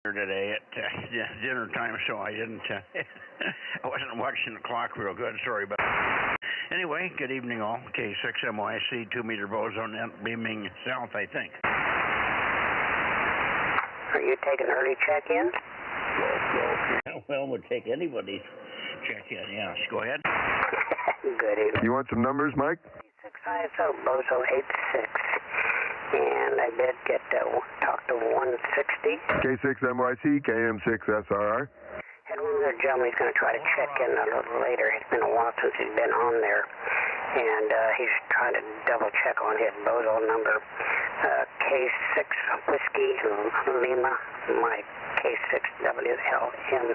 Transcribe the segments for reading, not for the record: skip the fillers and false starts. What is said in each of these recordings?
today at dinner time, so I didn't. I wasn't watching the clock real good. Sorry about that. Anyway, good evening all. K6MYC 2-meter Bozo Net beaming south, I think. Are you taking early check-in? Well, we'll take anybody's check-in. Yes, go ahead. Good evening. You want some numbers, Mike? 6 ISO Bozo 86. And I did get to talk to 160. K6MYC, KM6SRR. And one of the gentlemen, he's going to try to check in a little later. It's been a while since he's been on there. And he's trying to double check on his Bozo number. K6 Whiskey Lima, Mike. K6WLM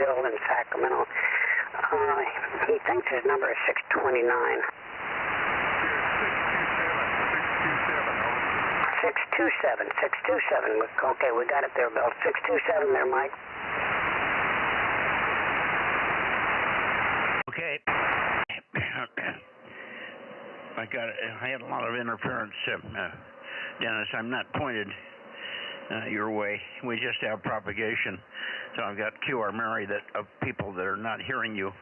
Bill in Sacramento. He thinks his number is 629. 627. Okay, we got it there, Bill. 627 there, Mike. Okay. I had a lot of interference, Dennis. I'm not pointed your way. We just have propagation. So I've got QR Mary of people that are not hearing you.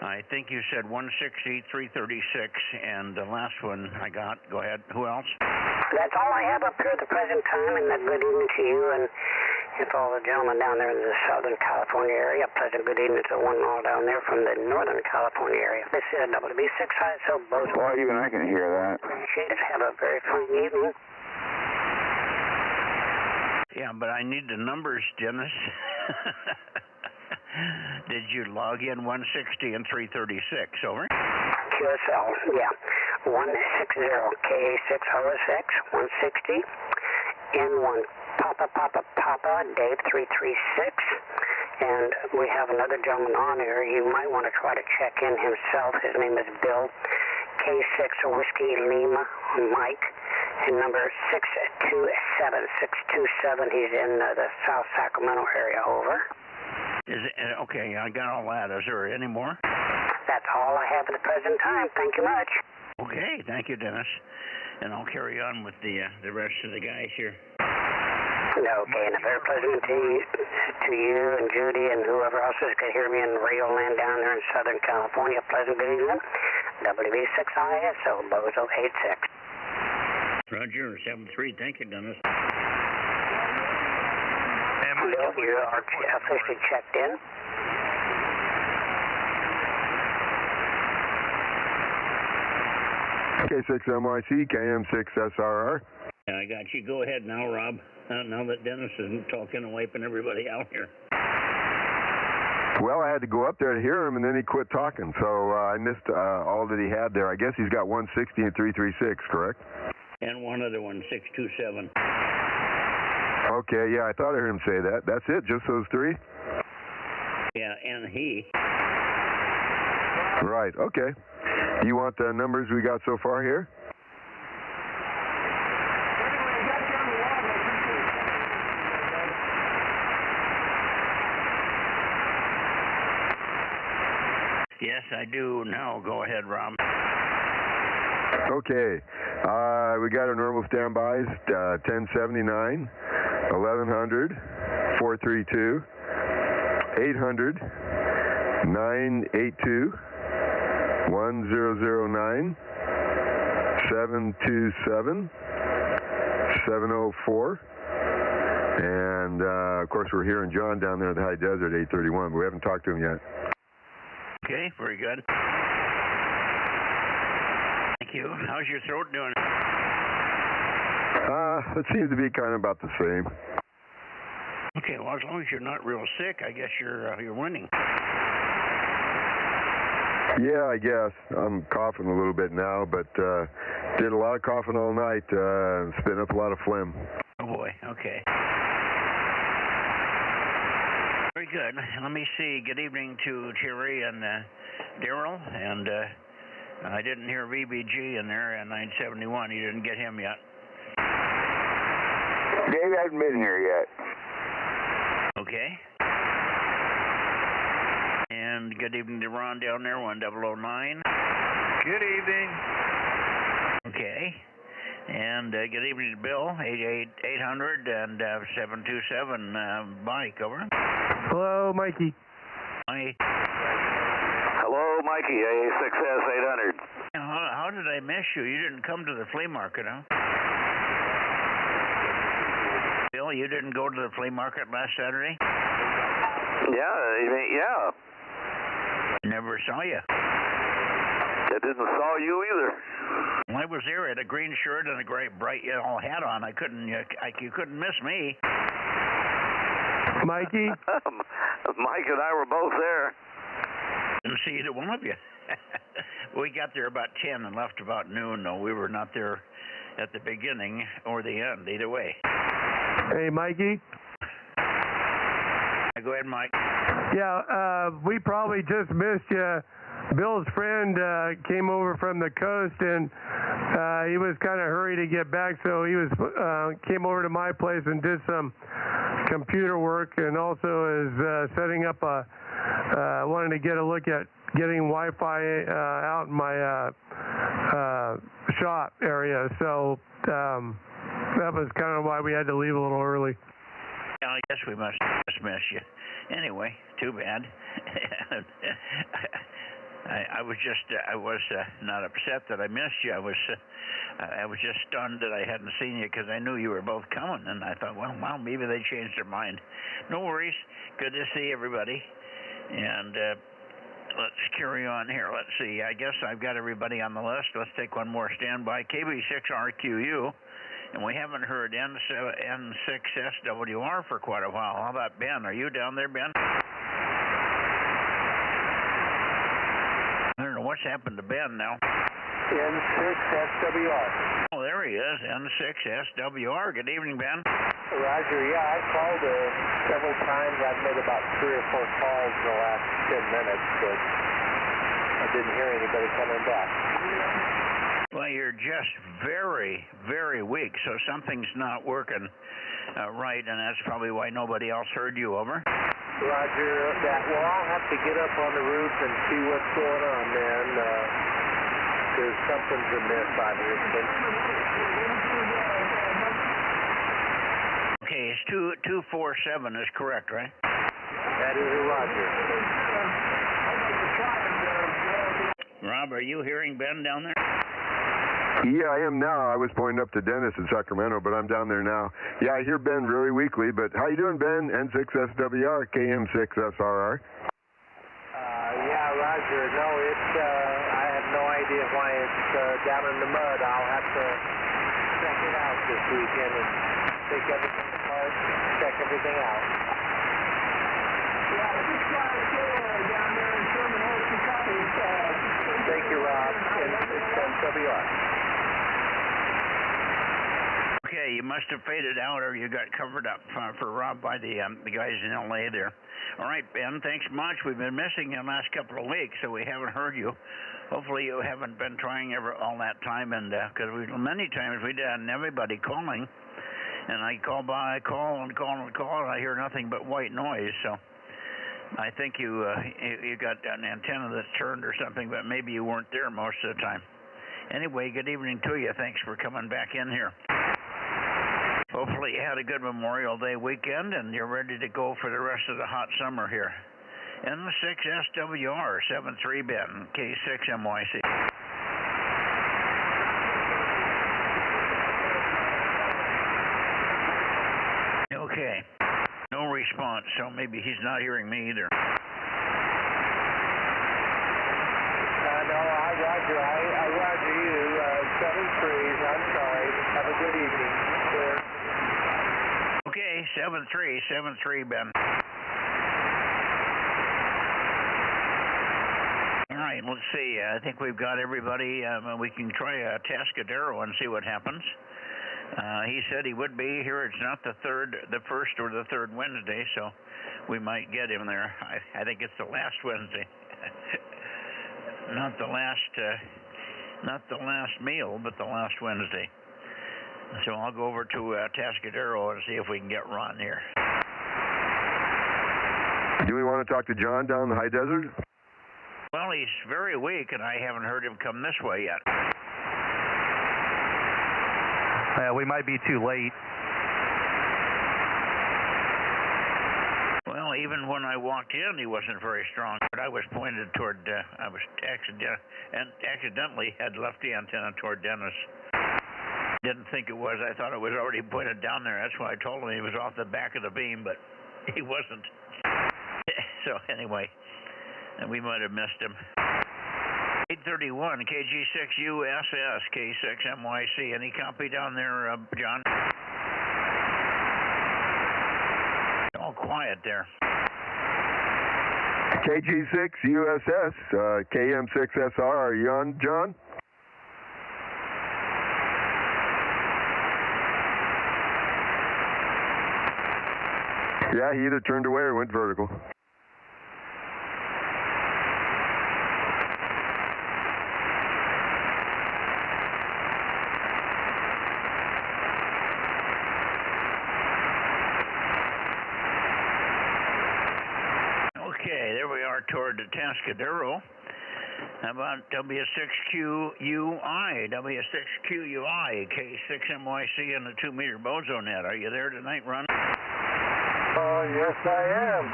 I think you said 160, 336, and the last one I got. Go ahead. Who else? That's all I have up here at the present time, and good evening to you and to all the gentlemen down there in the Southern California area. Pleasant good evening to one and all down there from the Northern California area. This is WB6 ISO Bozo. Well, even I can hear that. Appreciate it. Have a very fine evening. Yeah, but I need the numbers, Dennis. Did you log in 160 and 336? Over. QSL, yeah. 160 K6OSX 160 N1 Papa Dave 336, and we have another gentleman on here. You might want to try to check in himself. His name is Bill. K6 Whiskey Lima Mike, and number 627. He's in the South Sacramento area. Over. Is it, okay, I got all that. Is there any more? That's all I have at the present time. Thank you much. Okay, thank you, Dennis. And I'll carry on with the rest of the guys here. Okay, and a very pleasant to you and Judy and whoever else is going to hear me in radio land down there in Southern California. Pleasant good evening. WB6 ISO Bozo 86. Roger, 73. Thank you, Dennis. Bill, you are officially checked in. K6MYC, KM6SRR. Yeah, I got you. Go ahead now, Rob. Now that Dennis isn't talking and wiping everybody out here. Well, I had to go up there to hear him, and then he quit talking, so I missed all that he had there. I guess he's got 160 and 336, correct? And one other one, 627. Okay, yeah, I thought I heard him say that. That's it, just those three? Yeah, and he. Right, okay. You want the numbers we got so far here? Yes, I do now. Go ahead, Rob. Okay. We got our normal standbys, 1079, 1100, 432, 800, 982, 1009, 727, 704, and of course we're hearing John down there at the High Desert, 831, but we haven't talked to him yet. Okay, very good. Thank you. How's your throat doing? It seems to be kind of about the same. Okay, well, as long as you're not real sick, I guess you're winning. Yeah, I guess. I'm coughing a little bit now, but did a lot of coughing all night, spitting up a lot of phlegm. Oh, boy. Okay. Very good. Let me see. Good evening to Terry and Daryl, and I didn't hear VBG in there at 971. You didn't get him yet. Dave hasn't been here yet. Okay. And good evening to Ron down there, 1009. Good evening. Okay. And good evening, Bill. 800 and 727 Mike, over. Hello, Mikey. Hi. Hello, Mikey, A6S 800. How did I miss you? You didn't come to the flea market, huh? Bill, you didn't go to the flea market last Saturday? Yeah. Never saw you. I didn't saw you either. Well, I was there. I had a green shirt and a great bright yellow hat on. You couldn't miss me. Mikey? Mike and I were both there. Didn't see either one of you. We got there about 10 and left about noon. No, we were not there at the beginning or the end, either way. Hey, Mikey? Go ahead, Mike. Yeah, we probably just missed you. Bill's friend came over from the coast, and he was kind of hurried to get back, so he came over to my place and did some computer work, and also is setting up wanted to get a look at getting Wi-Fi out in my shop area. So that was kind of why we had to leave a little early. I guess we must miss you. Anyway, too bad. I was not upset that I missed you. I was just stunned that I hadn't seen you because I knew you were both coming, and I thought, well, maybe they changed their mind. No worries. Good to see everybody. And let's carry on here. Let's see. I guess I've got everybody on the list. Let's take one more standby. KB6RQU. And we haven't heard N6SWR for quite a while. How about Ben? Are you down there, Ben? I don't know what's happened to Ben now. N6SWR. Oh, there he is, N6SWR. Good evening, Ben. Roger, yeah, I called several times. I've made about 3 or 4 calls in the last 10 minutes, but I didn't hear anybody coming back. Well, you're just very, very weak, so something's not working right, and that's probably why nobody else heard you, over. Roger, that. Well, I'll have to get up on the roof and see what's going on, man, because something's amiss, obviously. Okay, it's 247 is correct, right? That is a Roger. Rob, are you hearing Ben down there? Yeah, I am now. I was pointing up to Dennis in Sacramento, but I'm down there now. Yeah, I hear Ben very weakly, but how you doing, Ben? N6SWR, KM6SRR. Yeah, Roger. No, I have no idea why it's down in the mud. I'll have to check it out this weekend and take everything apart, check everything out. Yeah, just down there in Sherman Oaks, Kentucky. Thank you, Rob. N6SWR. Okay, you must have faded out or you got covered up for Rob by the guys in L.A. there. All right, Ben, thanks much. We've been missing you the last couple of weeks, so we haven't heard you. Hopefully you haven't been trying all that time, and because many times we did, and everybody calling, and I call, and I hear nothing but white noise, so I think you got an antenna that's turned or something, but maybe you weren't there most of the time. Anyway, good evening to you. Thanks for coming back in here. Hopefully you had a good Memorial Day weekend and you're ready to go for the rest of the hot summer here. N6SWR, 73 Ben, K6MYC. Okay, no response, so maybe he's not hearing me either. No, Roger. I Roger you. 73s. I'm sorry. Have a good evening. Okay, 73 Ben. All right, let's see. I think we've got everybody. We can try Tascadero and see what happens. He said he would be here. It's not the first or the third Wednesday, so we might get him there. I think it's the last Wednesday. Not the last meal, but the last Wednesday. So I'll go over to Tascadero and see if we can get Ron here. Do we want to talk to John down in the high desert? Well, he's very weak, and I haven't heard him come this way yet. We might be too late. Well, even when I walked in, he wasn't very strong. But I was pointed toward, I was accidentally had left the antenna toward Dennis. Didn't think it was. I thought it was already pointed down there. That's why I told him he was off the back of the beam, but he wasn't. So anyway, we might have missed him. 831, KG6USS, K6MYC. Any copy down there, John? All quiet there. KG6USS, KM6SR. Are you on, John? Yeah, he either turned away or went vertical. Okay, there we are toward the Tascadero. How about W6QUI, W6QUI, K6MYC and the 2-meter Bozo Net. Are you there tonight, Ron? Yes, I am.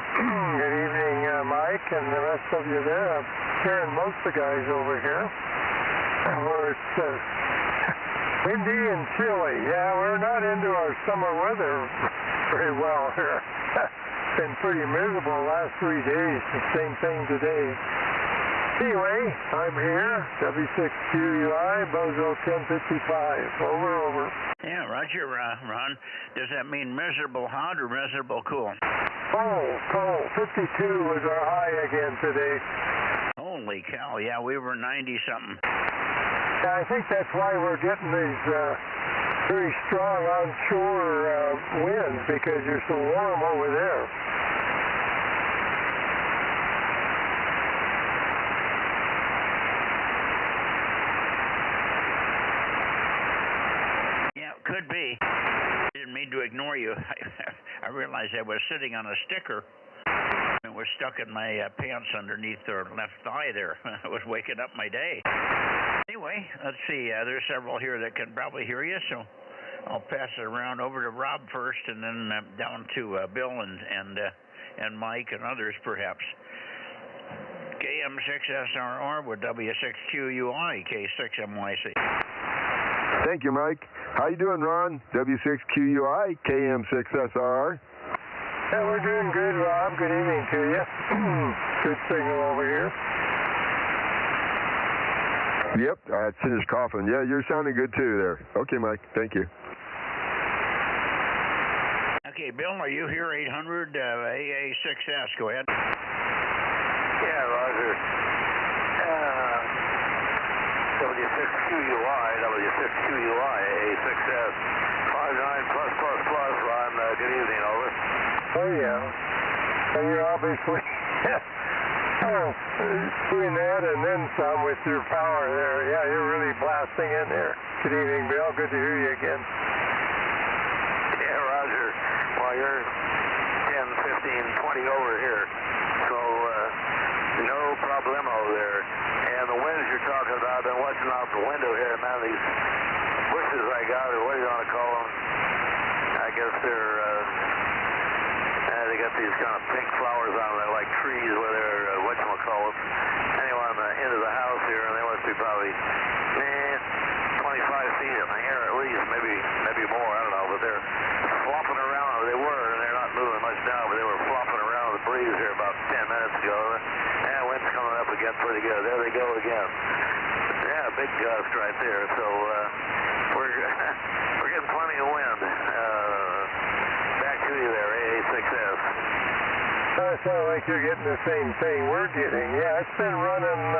Good evening, Mike, and the rest of you there. I'm hearing most of the guys over here. Where it's windy and chilly. Yeah, we're not into our summer weather very well here. It's been pretty miserable the last 3 days. The same thing today. Anyway, I'm here. W6QUI, Bozo 1055. Over. Yeah, Roger, Ron. Does that mean miserable hot or miserable cool? Cold. 52 was our high again today. Holy cow, yeah, we were 90-something. I think that's why we're getting these very strong onshore winds, because you're so warm over there. Could be. I didn't mean to ignore you. I realized I was sitting on a sticker. It was stuck in my pants underneath the left thigh there. I was waking up my day. Anyway, let's see. There's several here that can probably hear you, so I'll pass it around over to Rob first, and then down to Bill and Mike and others perhaps. KM6SRR with W6QUI, K6MYC. Thank you, Mike. How you doing, Ron? W6QUI, KM6SR. Yeah, we're doing good, Rob. Good evening to you. Good signal over here. Yep, I finished coughing. Yeah, you're sounding good too there. Okay, Mike. Thank you. Okay, Bill, are you here? 800 AA6S. Go ahead. Yeah, Roger. W6QUI, A6S, 59+++, Ron, good evening, over. Oh, yeah. So you're obviously doing that and then some with your power there. Yeah, you're really blasting in there. Good evening, Bill. Good to hear you again. Yeah, Roger. Well, you're 10, 15, 20 over here, so no problemo there. And the winds you're talking about, I've been watching out the window here, man, these bushes I got, or what do you want to call them? I guess they're, they got these kind of pink flowers on them. They're like trees where they're, whatchamacallit. Anyway, on the end of the house here, and they must be probably 25 feet in the air at least, maybe more, I don't know, but they're flopping around. They were, and they're not moving much now, but they were flopping around the breeze here about 10 minutes ago. And wind's coming up again pretty good. There they go again. Yeah, big gust right there. So we're getting plenty of wind. Back to you there, AA6S. I sound like you're getting the same thing we're getting. Yeah, it's been running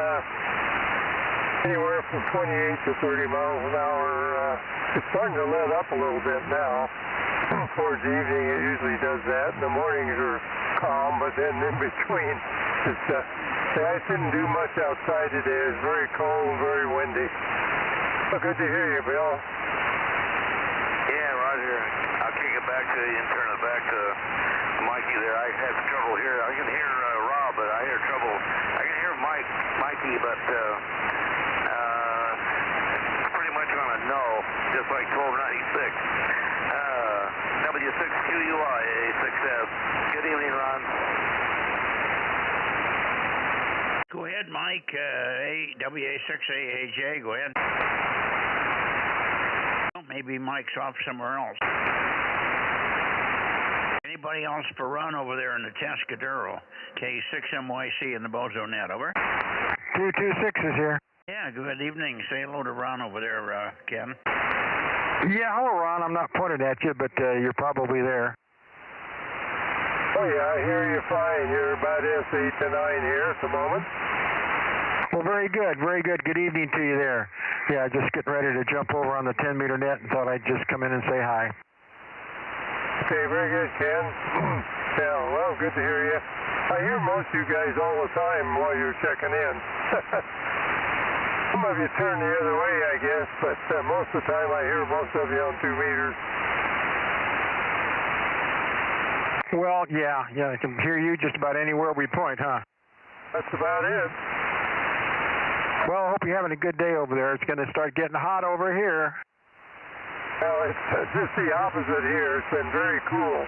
anywhere from 28 to 30 miles an hour. It's starting to let up a little bit now. Towards the evening, it usually does that. The mornings are calm, but then in between, I didn't do much outside today. It's very cold, very windy. Well, good to hear you, Bill. Yeah, Roger. I'll kick it back to you and turn it back to Mikey there. I had trouble here. I can hear Rob, but I hear trouble. I can hear Mikey, but pretty much on a no, just like 1296. QUI, AA6S. Good evening, Ron. Go ahead, Mike. WA6AAJ, go ahead. Well, maybe Mike's off somewhere else. Anybody else for Ron over there in the Tascadero? K6MYC in the Bozo Net, over. 226 is here. Yeah, good evening. Say hello to Ron over there, Ken. Yeah, hello, Ron. I'm not pointed at you, but you're probably there. Oh, yeah, I hear you fine. You're about S8 to 9 here at the moment. Well, very good, very good. Good evening to you there. Yeah, just getting ready to jump over on the 10-meter net and thought I'd just come in and say hi. Okay, very good, Ken. Yeah, well, good to hear you. I hear most of you guys all the time while you're checking in. Some of you turn the other way, I guess, but most of the time I hear most of you on 2 meters. Well, yeah, I can hear you just about anywhere we point, huh? That's about it. Well, I hope you're having a good day over there. It's going to start getting hot over here. Well, it's just the opposite here. It's been very cool.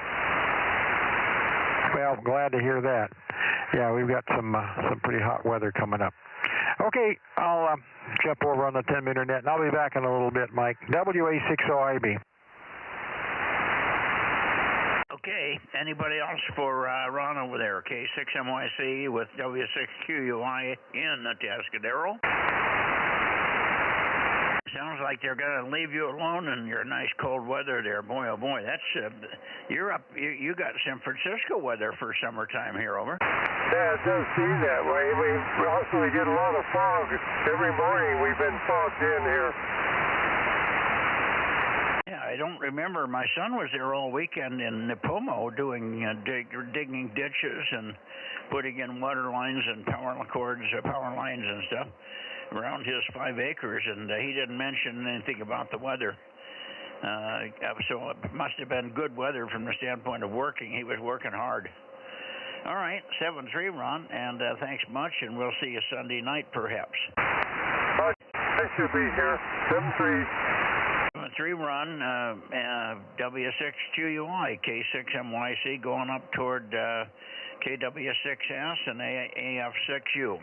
Well, glad to hear that. Yeah, we've got some pretty hot weather coming up. Okay, I'll jump over on the 10-meter net, and I'll be back in a little bit, Mike. WA60IB. Okay, anybody else for Ron over there? K6MYC with W6QUI in the Tascadero. Sounds like they're going to leave you alone in your nice cold weather there. Boy, oh boy, that's you're up. You got San Francisco weather for summertime here, over. Yeah, it does seem that way. We also get a lot of fog. Every morning we've been fogged in here. Yeah, I don't remember. My son was there all weekend in Nipomo doing digging ditches and putting in water lines and power lines and stuff around his 5 acres, and he didn't mention anything about the weather. So it must have been good weather from the standpoint of working. He was working hard. All right, 7-3, Ron, and thanks much, and we'll see you Sunday night, perhaps. I should be here. 7-3. 7-3, Ron, W6QUI, K6MYC, going up toward KW6S and AF6U.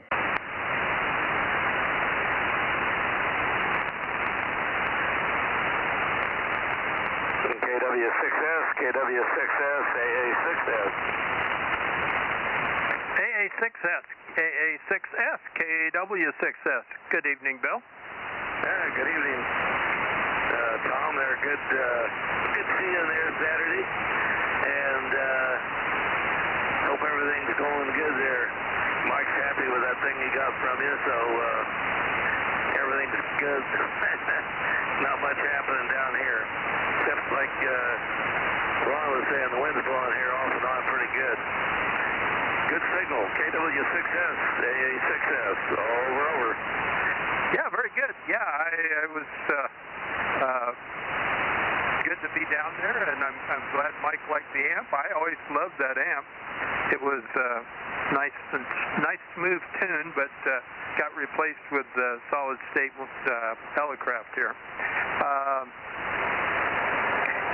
KW6S, KW6S, AA6S. AA6S, AA6S, KW6S. Good evening, Bill. Yeah, good evening, Tom. There, good seeing you there Saturday, and hope everything's going good there. Mike's happy with that thing he got from you, so everything's good. Not much happening down here, except like Ron was saying, the wind's blowing here off and on pretty good. Good signal, KW6S, AA6S, over. Yeah, very good. Yeah, I was good to be down there, and I'm glad Mike liked the amp. I always loved that amp. It was nice smooth tune, but got replaced with solid state Elecraft here.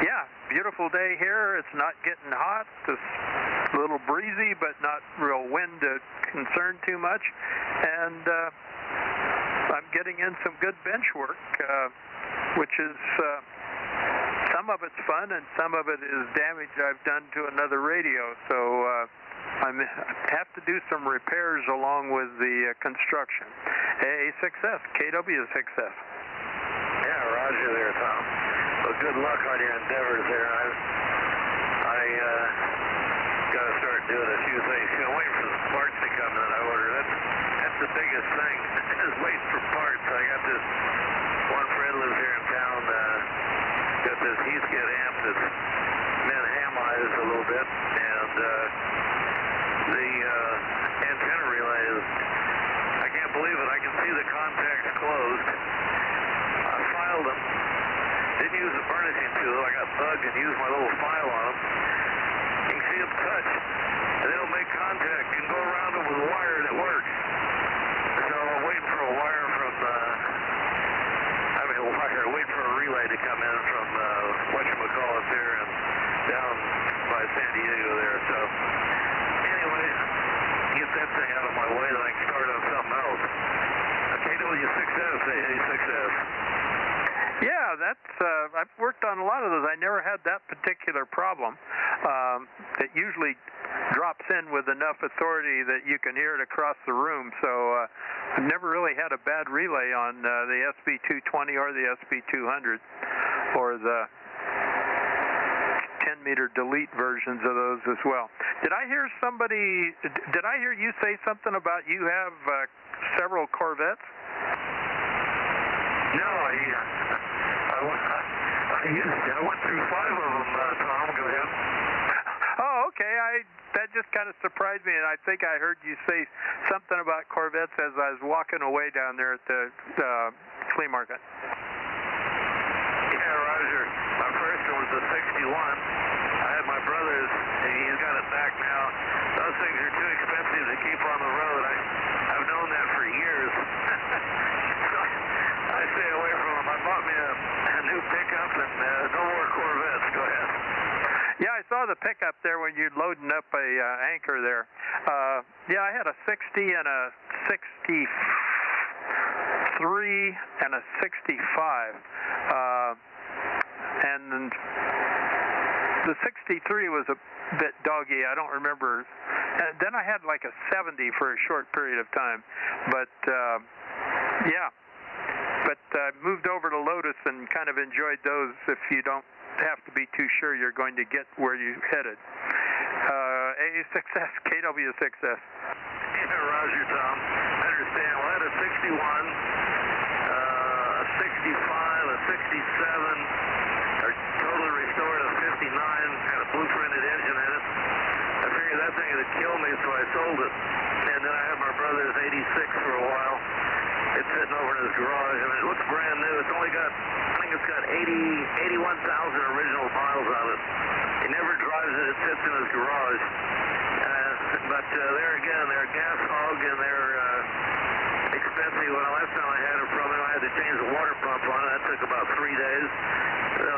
Yeah, beautiful day here. It's not getting hot. It's a little breezy, but not real wind to concern too much. And I'm getting in some good bench work, which is some of it's fun and some of it is damage I've done to another radio. So I have to do some repairs along with the construction. AA6S, KW6S. Yeah, roger there, Tom. Well, good luck on your endeavors there. I got to start doing a few things. Waiting for the parts to come that I order. That's the biggest thing, is waiting for parts. I got this one friend lives here in town, got this Heathkit amp that's been hamized a little bit, and the antenna relay is, I can't believe it. I can see the contacts closed. I filed them. Didn't use the burnishing tool. I got bugged and used my little file on them. You can see them touch, and they don't make contact. You can go around them with a wire and it works. So I'm waiting for a wire from, waiting for a relay to come in from whatchamacallit there and down that's I've worked on a lot of those. I never had that particular problem. It usually drops in with enough authority that you can hear it across the room. So I've never really had a bad relay on the SB220 or the SB200 or the 10-meter delete versions of those as well. Did I hear you say something about you have several Corvettes? No, I went through 5 of them, Tom. Go ahead. Oh, okay. That just kind of surprised me, and I think I heard you say something about Corvettes as I was walking away down there at the flea market. Yeah, Roger. My first one was the 61. I had my brother's. He's got it back now. Those things are too expensive to keep on the road. I've known that for years. So I stay away from them. I bought me a new pickup and no more Corvettes. Go ahead. Yeah, I saw the pickup there when you're loading up a anchor there. Yeah, I had a 60 and a 63 and a 65. And the 63 was a bit doggy. I don't remember. And then I had like a 70 for a short period of time. But, yeah. But I moved over to Lotus and kind of enjoyed those if you don't have to be too sure you're going to get where you're headed. AA6S, KW6S. Yeah, Roger, Tom. I understand. Well, I had a 61, a 65, a 67, are totally restored, a 59, had a blueprinted engine in it. I figured that thing would kill me, so I sold it. And then I had my brother's 86 for a while. It's sitting over in his garage, and it looks brand new. It's only got, I think it's got 81,000 original miles on it. He never drives it. It sits in his garage. But there again, they're a gas hog, and they're expensive. When the last time I had it from him, I had to change the water pump on it. That took about 3 days. So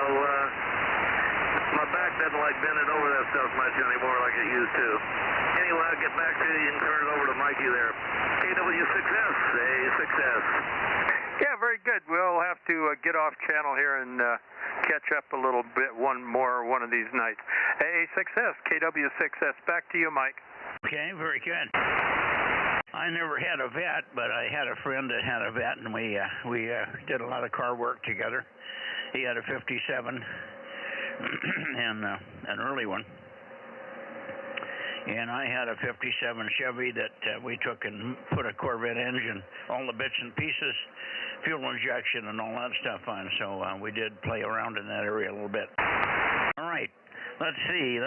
my back doesn't like bending over that stuff much anymore like it used to. Anyway, I'll get back to you. You can turn it over to Mikey there. KW6S, A6S. Yeah, very good. We'll have to get off channel here and catch up a little bit one of these nights. AA6S, KW6S. Back to you, Mike. Okay, very good. I never had a vet, but I had a friend that had a vet, and we did a lot of car work together. He had a 57 and an early one. And I had a 57 Chevy that we took and put a Corvette engine, all the bits and pieces, fuel injection and all that stuff on. So we did play around in that area a little bit. All right, let's see.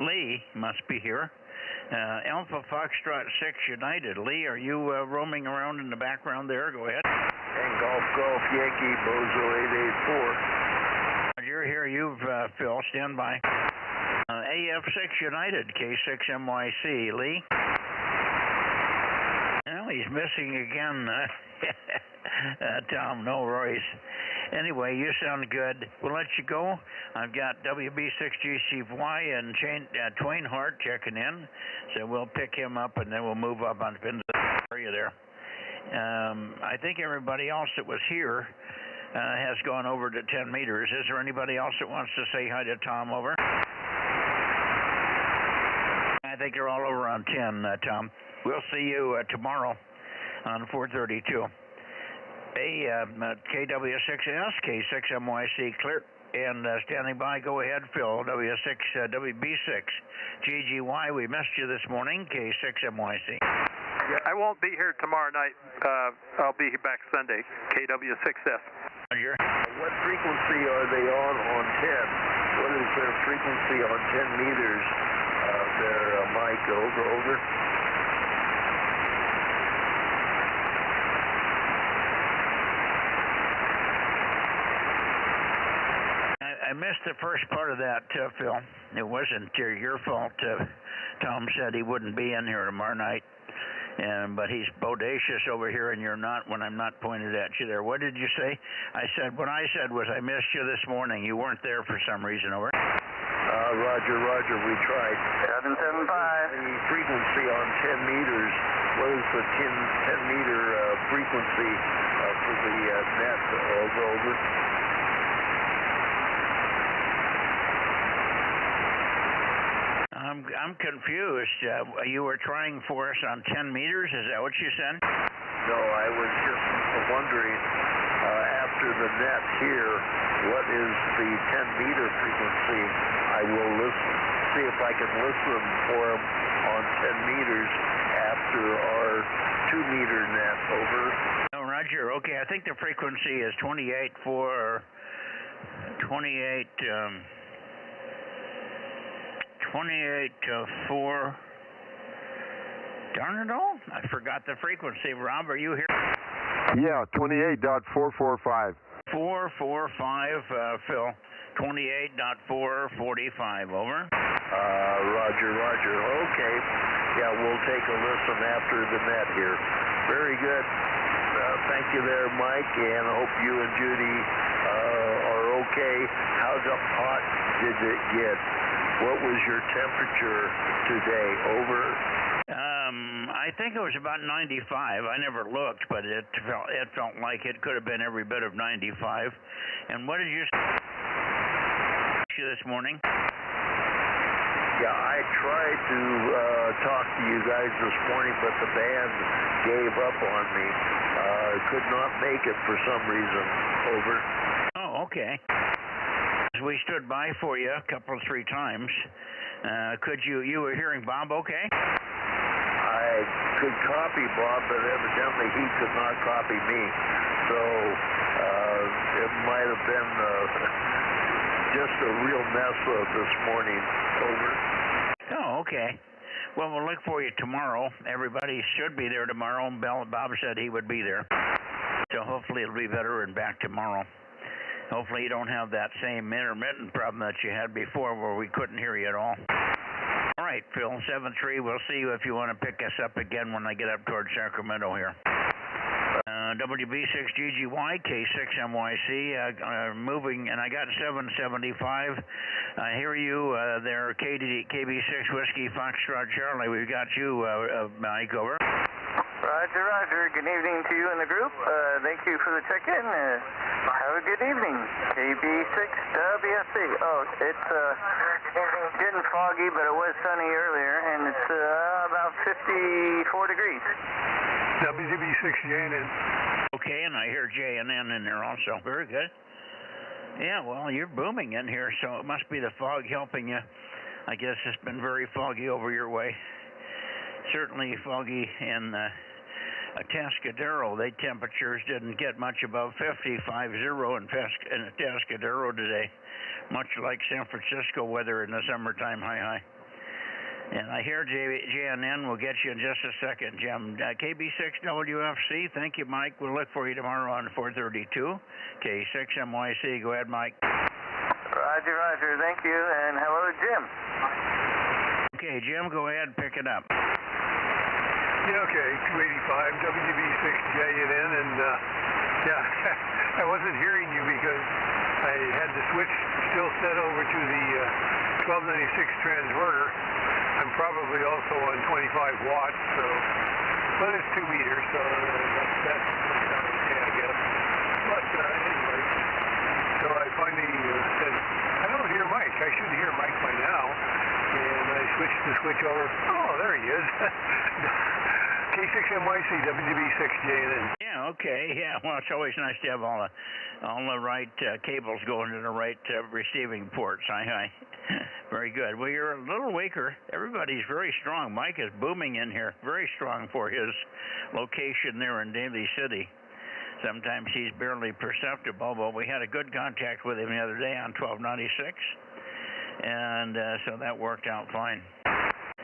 Lee must be here. Alpha Foxtrot 6 United. Lee, are you roaming around in the background there? Go ahead. And Golf Yankee, Bozo 884. You're here. You've, Phil, stand by. AF6 United, K6MYC. Lee? Well, he's missing again. Tom, no worries. Anyway, you sound good. We'll let you go. I've got WB6GCY and Twain Hart checking in, so we'll pick him up and then we'll move up on the area there. I think everybody else that was here has gone over to 10 meters. Is there anybody else that wants to say hi to Tom over? I think they're all over on 10, Tom. We'll see you tomorrow on 432. Hey, KW6S, K6MYC, clear. And standing by, go ahead, Phil, WB6, GGY, we missed you this morning, K6MYC. I won't be here tomorrow night. I'll be back Sunday, KW6S. Roger. What frequency are they on 10? What is their frequency on 10 meters? Their mic, over. I missed the first part of that, Phil. It wasn't your fault. Tom said he wouldn't be in here tomorrow night, but he's bodacious over here, and you're not when I'm not pointed at you there. What did you say? What I said was I missed you this morning. You weren't there for some reason, over. Roger, we tried. 775. The frequency on 10 meters, what is the 10 meter frequency of of the net. Over. I'm confused. You were trying for us on 10 meters? Is that what you said? No, I was just wondering, after the net here, what is the 10-meter frequency? I will see if I can listen for them on 10 meters after our 2-meter net. Over. Oh, Roger. Okay, I think the frequency is 28 for 28. 28 to 4. Darn it all. I forgot the frequency. Rob, are you here? Yeah, 28.445. 445, Phil. 28.445. Over. Roger. Okay. Yeah, we'll take a listen after the net here. Very good. Thank you there, Mike, and I hope you and Judy are okay. How hot did it get? What was your temperature today? Over. I think it was about 95. I never looked, but it felt like it could have been every bit of 95. And what did you say this morning? Yeah, I tried to talk to you guys this morning, but the band gave up on me. Could not make it for some reason. Over. Oh, okay. We stood by for you a couple, 3 times. You were hearing Bob okay? I could copy Bob, but evidently he could not copy me. So it might have been just a real mess this morning. Over. Oh, okay. Well, we'll look for you tomorrow. Everybody should be there tomorrow. Bob said he would be there. So hopefully it'll be better and back tomorrow. Hopefully you don't have that same intermittent problem that you had before where we couldn't hear you at all. All right, Phil, 7-3. We'll see you if you want to pick us up again when I get up towards Sacramento here. WB6GGY, K6MYC, moving, and I got 775. I hear you there, KB6 Whiskey Foxtrot Charlie. We've got you, Mike, over. Roger. Good evening to you and the group. Thank you for the check-in. Have a good evening. KB6WSC. Oh, it's getting foggy, but it was sunny earlier, and it's about 54 degrees. WB6JNN. Okay, and I hear JNN in there also. Very good. Yeah, well, you're booming in here, so it must be the fog helping you. I guess it's been very foggy over your way. Certainly foggy in Atascadero. The temperatures didn't get much above 50 in Atascadero today, much like San Francisco weather in the summertime high. And I hear JNN will get you in just a second, Jim. KB6WFC, thank you, Mike. We'll look for you tomorrow on 432. K6MYC, go ahead, Mike. Roger, thank you, and hello, Jim. Okay, Jim, go ahead and pick it up. Yeah, okay, 285, WB6JNN, and yeah, I wasn't hearing you because I had the switch still set over to the 1296 transverter. I'm probably also on 25 watts, so, but it's 2 meters, so that's okay, I guess. But anyway, so I finally said, I don't hear Mike. I should hear Mike by now. And I switched the switch over. Oh, there he is. K6MYC, WB6JNN. Yeah, okay. Yeah, well, it's always nice to have all the right cables going to the right receiving ports. Hi. Very good. Well, you're a little weaker. Everybody's very strong. Mike is booming in here. Very strong for his location there in Daly City. Sometimes he's barely perceptible, but we had a good contact with him the other day on 1296. And so that worked out fine.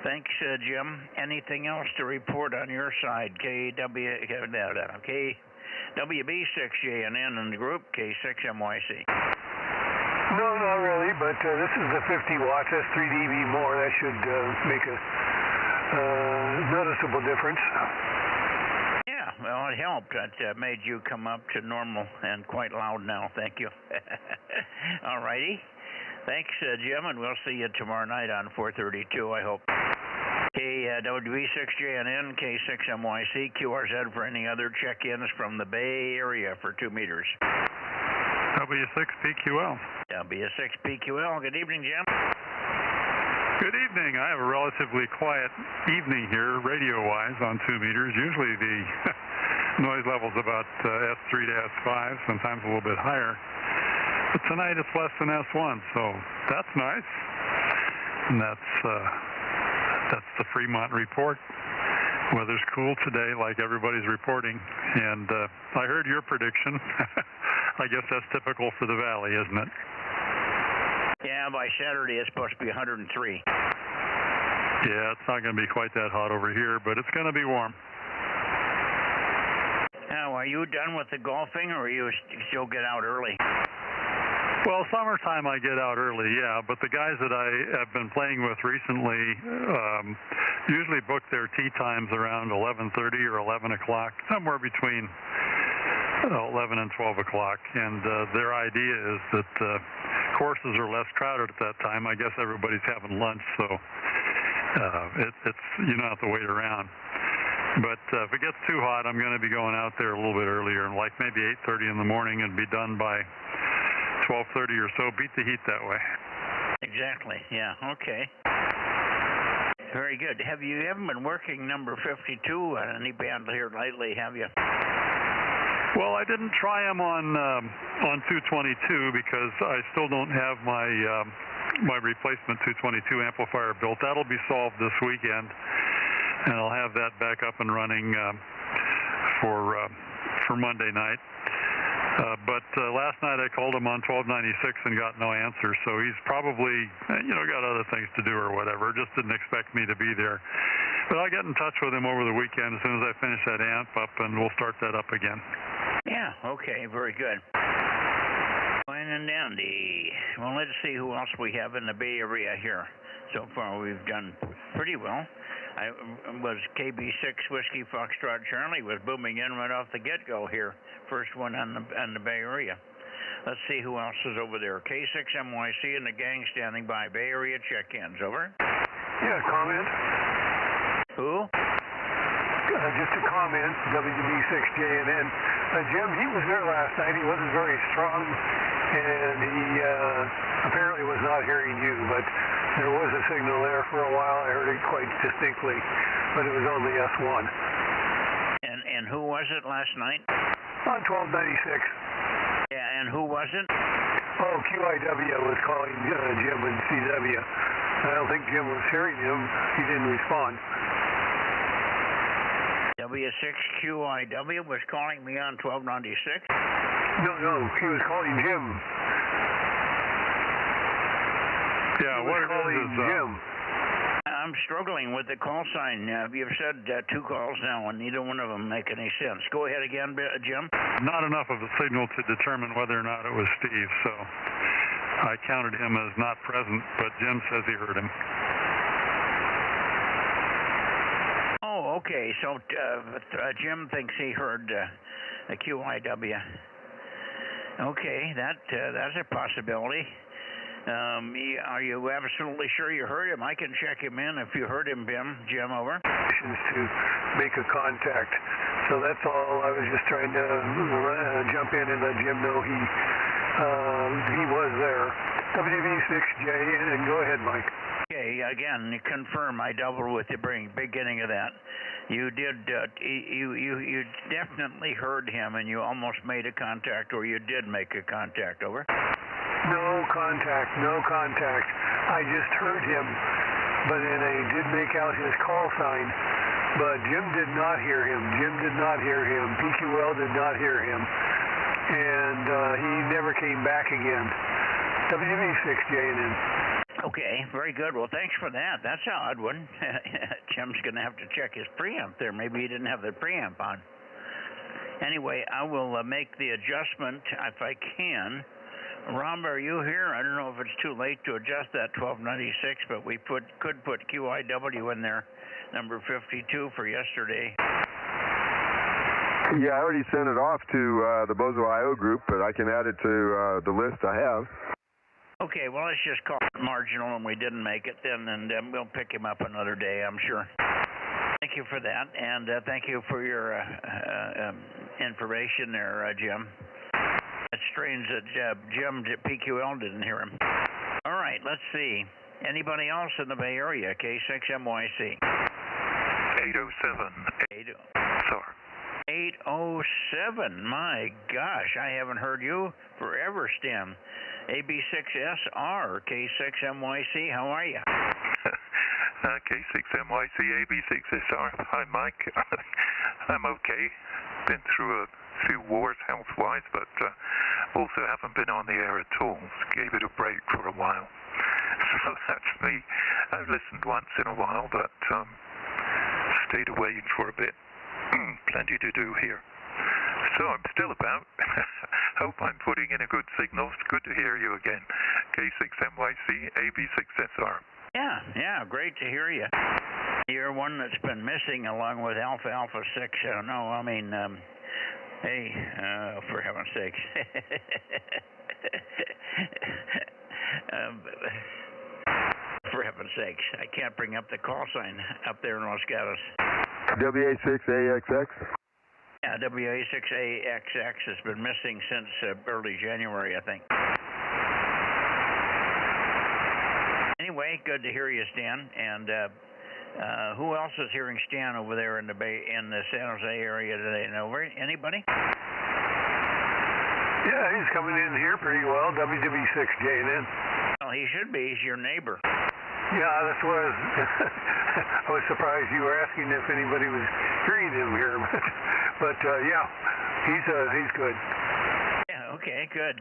Thanks, Jim. Anything else to report on your side? WB6JNN in the group, K6MYC. No, not really, but this is the 50 watts. That's 3 dB more. That should make a noticeable difference. Yeah, well, it helped. That made you come up to normal and quite loud now. Thank you. All righty. Thanks, Jim, and we'll see you tomorrow night on 432, I hope. Hey, WB6JNN, K6MYC, QRZ for any other check-ins from the Bay Area for 2 meters. W6PQL. W6PQL. Good evening, Jim. Good evening. I have a relatively quiet evening here, radio-wise, on 2 meters. Usually the noise level's about S3 to S5, sometimes a little bit higher. But tonight it's less than S1, so that's nice. And that's the Fremont report. Weather's cool today, like everybody's reporting. And I heard your prediction. I guess that's typical for the valley, isn't it? Yeah, by Saturday it's supposed to be 103. Yeah, it's not going to be quite that hot over here, but it's going to be warm. Now, are you done with the golfing, or you still get out early? Well, summertime I get out early, yeah, but the guys that I have been playing with recently usually book their tee times around 11:30 or 11 o'clock, somewhere between 11 and 12 o'clock, and their idea is that courses are less crowded at that time. I guess everybody's having lunch, so it's you don't have to wait around. But if it gets too hot, I'm going to be going out there a little bit earlier, like maybe 8:30 in the morning, and be done by 12:30 or so. Beat the heat that way. Exactly. Yeah. Okay. Very good. You haven't been working number 52 on any band here lately, have you? Well, I didn't try them on 222 because I still don't have my my replacement 222 amplifier built. That'll be solved this weekend, and I'll have that back up and running for Monday night. But last night I called him on 1296 and got no answer, so he's probably got other things to do or whatever. Just didn't expect me to be there. But I'll get in touch with him over the weekend as soon as I finish that amp up, and we'll start that up again. Yeah, okay, very good. Fine and dandy. Well, let's see who else we have in the Bay Area here. So far we've done pretty well. I was KB6 Whiskey Foxtrot Charlie was booming in right off the get-go here. First one on the Bay Area. Let's see who else is over there. K6MYC and the gang standing by. Bay Area check-ins, over. Yeah, comment. Who? Just a comment, WB6JNN. Jim, he was there last night. He wasn't very strong, and he apparently was not hearing you, but there was a signal there for a while. I heard it quite distinctly, but it was only S1. And who was it last night? On 1296. Yeah, and who was it? Oh, QIW was calling Jim and CW. I don't think Jim was hearing him. He didn't respond. W6QIW was calling me on 1296? No, he was calling Jim. Yeah, what it is Jim. I'm struggling with the call sign. You've said 2 calls now, and neither one of them make any sense. Go ahead again, Jim. Not enough of a signal to determine whether or not it was Steve, so I counted him as not present, but Jim says he heard him. Oh, okay. So Jim thinks he heard the QIW. Okay, that's a possibility. Are you absolutely sure you heard him? I can check him in if you heard him, Jim, over. To make a contact. So that's all. I was just trying to jump in and let Jim know he was there. WB6J, and go ahead, Mike. Okay, again, confirm. I doubled with the beginning of that. You did. You definitely heard him, and you almost made a contact, or you did make a contact. Over. No contact. I just heard him, but then I did make out his call sign. But Jim did not hear him. PQL did not hear him, and he never came back again. WB6JNN. Okay, very good. Well, thanks for that. That's an odd one. Jim's going to have to check his preamp there. Maybe he didn't have the preamp on. Anyway, I will make the adjustment if I can. Rob, are you here? I don't know if it's too late to adjust that 1296, but we could put QIW in there, number 52 for yesterday. Yeah, I already sent it off to the Bozo IO group, but I can add it to the list I have. Okay, well, let's just call it marginal, and we didn't make it then, and we'll pick him up another day, I'm sure. Thank you for that, and thank you for your information there, Jim. It's strange that Jim at PQL didn't hear him. All right, let's see. Anybody else in the Bay Area? K6MYC. 807. Sorry. 807. My gosh, I haven't heard you forever, Stan. AB6SR, K6MYC. How are you? K6MYC, AB6SR. Hi, Mike. I'm okay. Been through a few wars health-wise, but also haven't been on the air at all. Gave it a break for a while. So that's me. I've listened once in a while, but stayed away for a bit. Plenty to do here. So I'm still about. Hope I'm putting in a good signal. It's good to hear you again. K6MYC, AB6SR. Yeah, great to hear you. You're one that's been missing along with Alpha 6. I don't know, I mean, hey, for heaven's sakes. For heaven's sakes, I can't bring up the call sign up there in Los Gatos. WA6AXX? Yeah, WA6AXX has been missing since early January, I think. Anyway, good to hear you, Stan. And who else is hearing Stan over there in the San Jose area today? Anybody? Yeah, he's coming in here pretty well. WW6JN. Well, he should be. He's your neighbor. Yeah, that's what I was surprised you were asking if anybody was hearing him here. But yeah, he's good. Yeah, okay, good.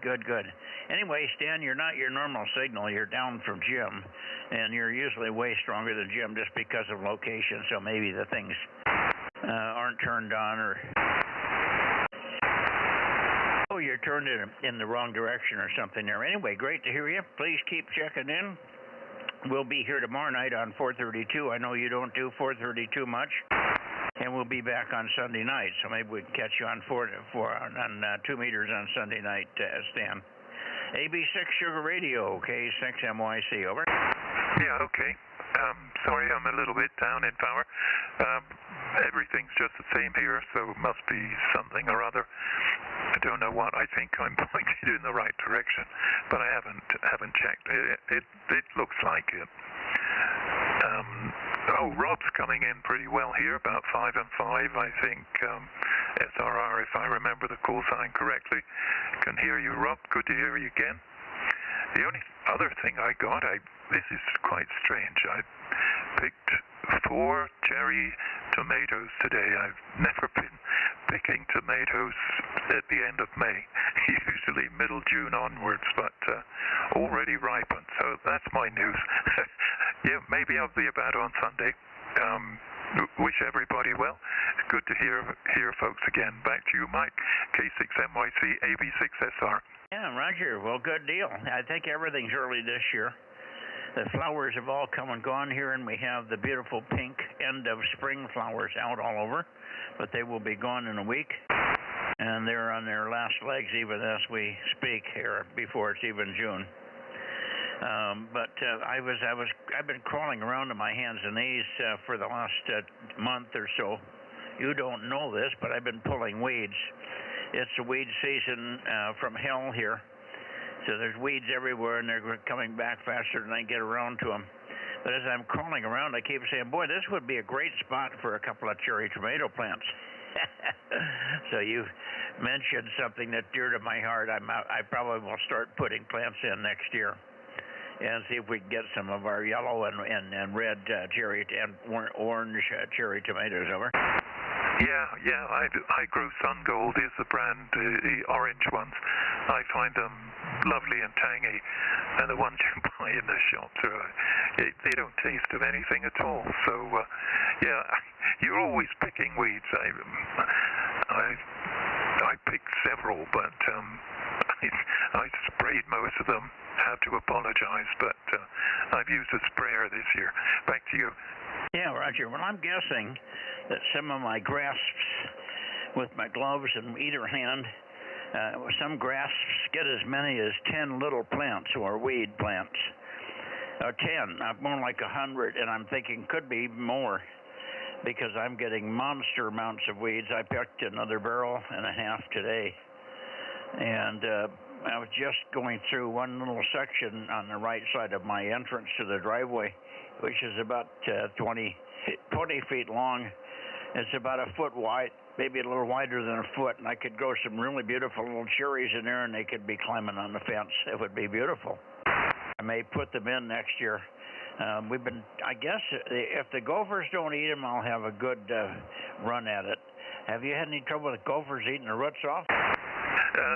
Anyway, Stan, you're not your normal signal. You're down from Jim, and you're usually way stronger than Jim just because of location, so maybe the things aren't turned on or... Oh, you're turned in the wrong direction or something there. Anyway, great to hear you. Please keep checking in. We'll be here tomorrow night on 432. I know you don't do 432 much. And we'll be back on Sunday night, so maybe we can catch you on 2 meters on Sunday night, Stan. AB6 Sugar Radio, K6MYC, over. Yeah, okay. Sorry, I'm a little bit down in power. Everything's just the same here, so it must be something or other. I don't know what. I think I'm pointed in the right direction, but I haven't checked. It looks like it. Rob's coming in pretty well here, about 5 and 5, I think. SRR, if I remember the call sign correctly. Can hear you, Rob. Good to hear you again. The only other thing I got, this is quite strange. I picked 4 cherry tomatoes today. I've never been picking tomatoes at the end of May. Usually middle June onwards, but already ripened. So that's my news. Yeah, maybe I'll be about on Sunday. Wish everybody well. It's good to hear folks again. Back to you, Mike. K6MYC, AB6SR. Yeah, Roger. Well, good deal. I think everything's early this year. The flowers have all come and gone here, and we have the beautiful pink end of spring flowers out all over, but they will be gone in a week, and they're on their last legs even as we speak here before it's even June. I've been crawling around on my hands and knees for the last month or so. You don't know this, but I've been pulling weeds. It's a weed season from hell here. So there's weeds everywhere, and they're coming back faster than I get around to them. But as I'm crawling around, I keep saying, boy, this would be a great spot for a couple of cherry tomato plants. So you mentioned something that's dear to my heart. I probably will start putting plants in next year and see if we can get some of our yellow and red cherry and orange cherry tomatoes over. Yeah, I grow Sun Gold is the brand, the orange ones. I find them lovely and tangy, and the ones you buy in the shop, they don't taste of anything at all. So, yeah, you're always picking weeds. I picked several, but I sprayed most of them. Had to apologize, but I've used a sprayer this year. Back to you. Yeah, Roger. Well, I'm guessing that some of my grasps with my gloves in either hand Some grass get as many as 10 little plants or weed plants. 10, more like 100, and I'm thinking could be more because I'm getting monster amounts of weeds. I picked another barrel and a half today, and I was just going through one little section on the right side of my entrance to the driveway, which is about 20 feet long. It's about a foot wide, maybe a little wider than a foot, and I could grow some really beautiful little cherries in there, and they could be climbing on the fence. It would be beautiful. I may put them in next year. I guess if the gophers don't eat them, I'll have a good run at it. Have you had any trouble with gophers eating the roots off?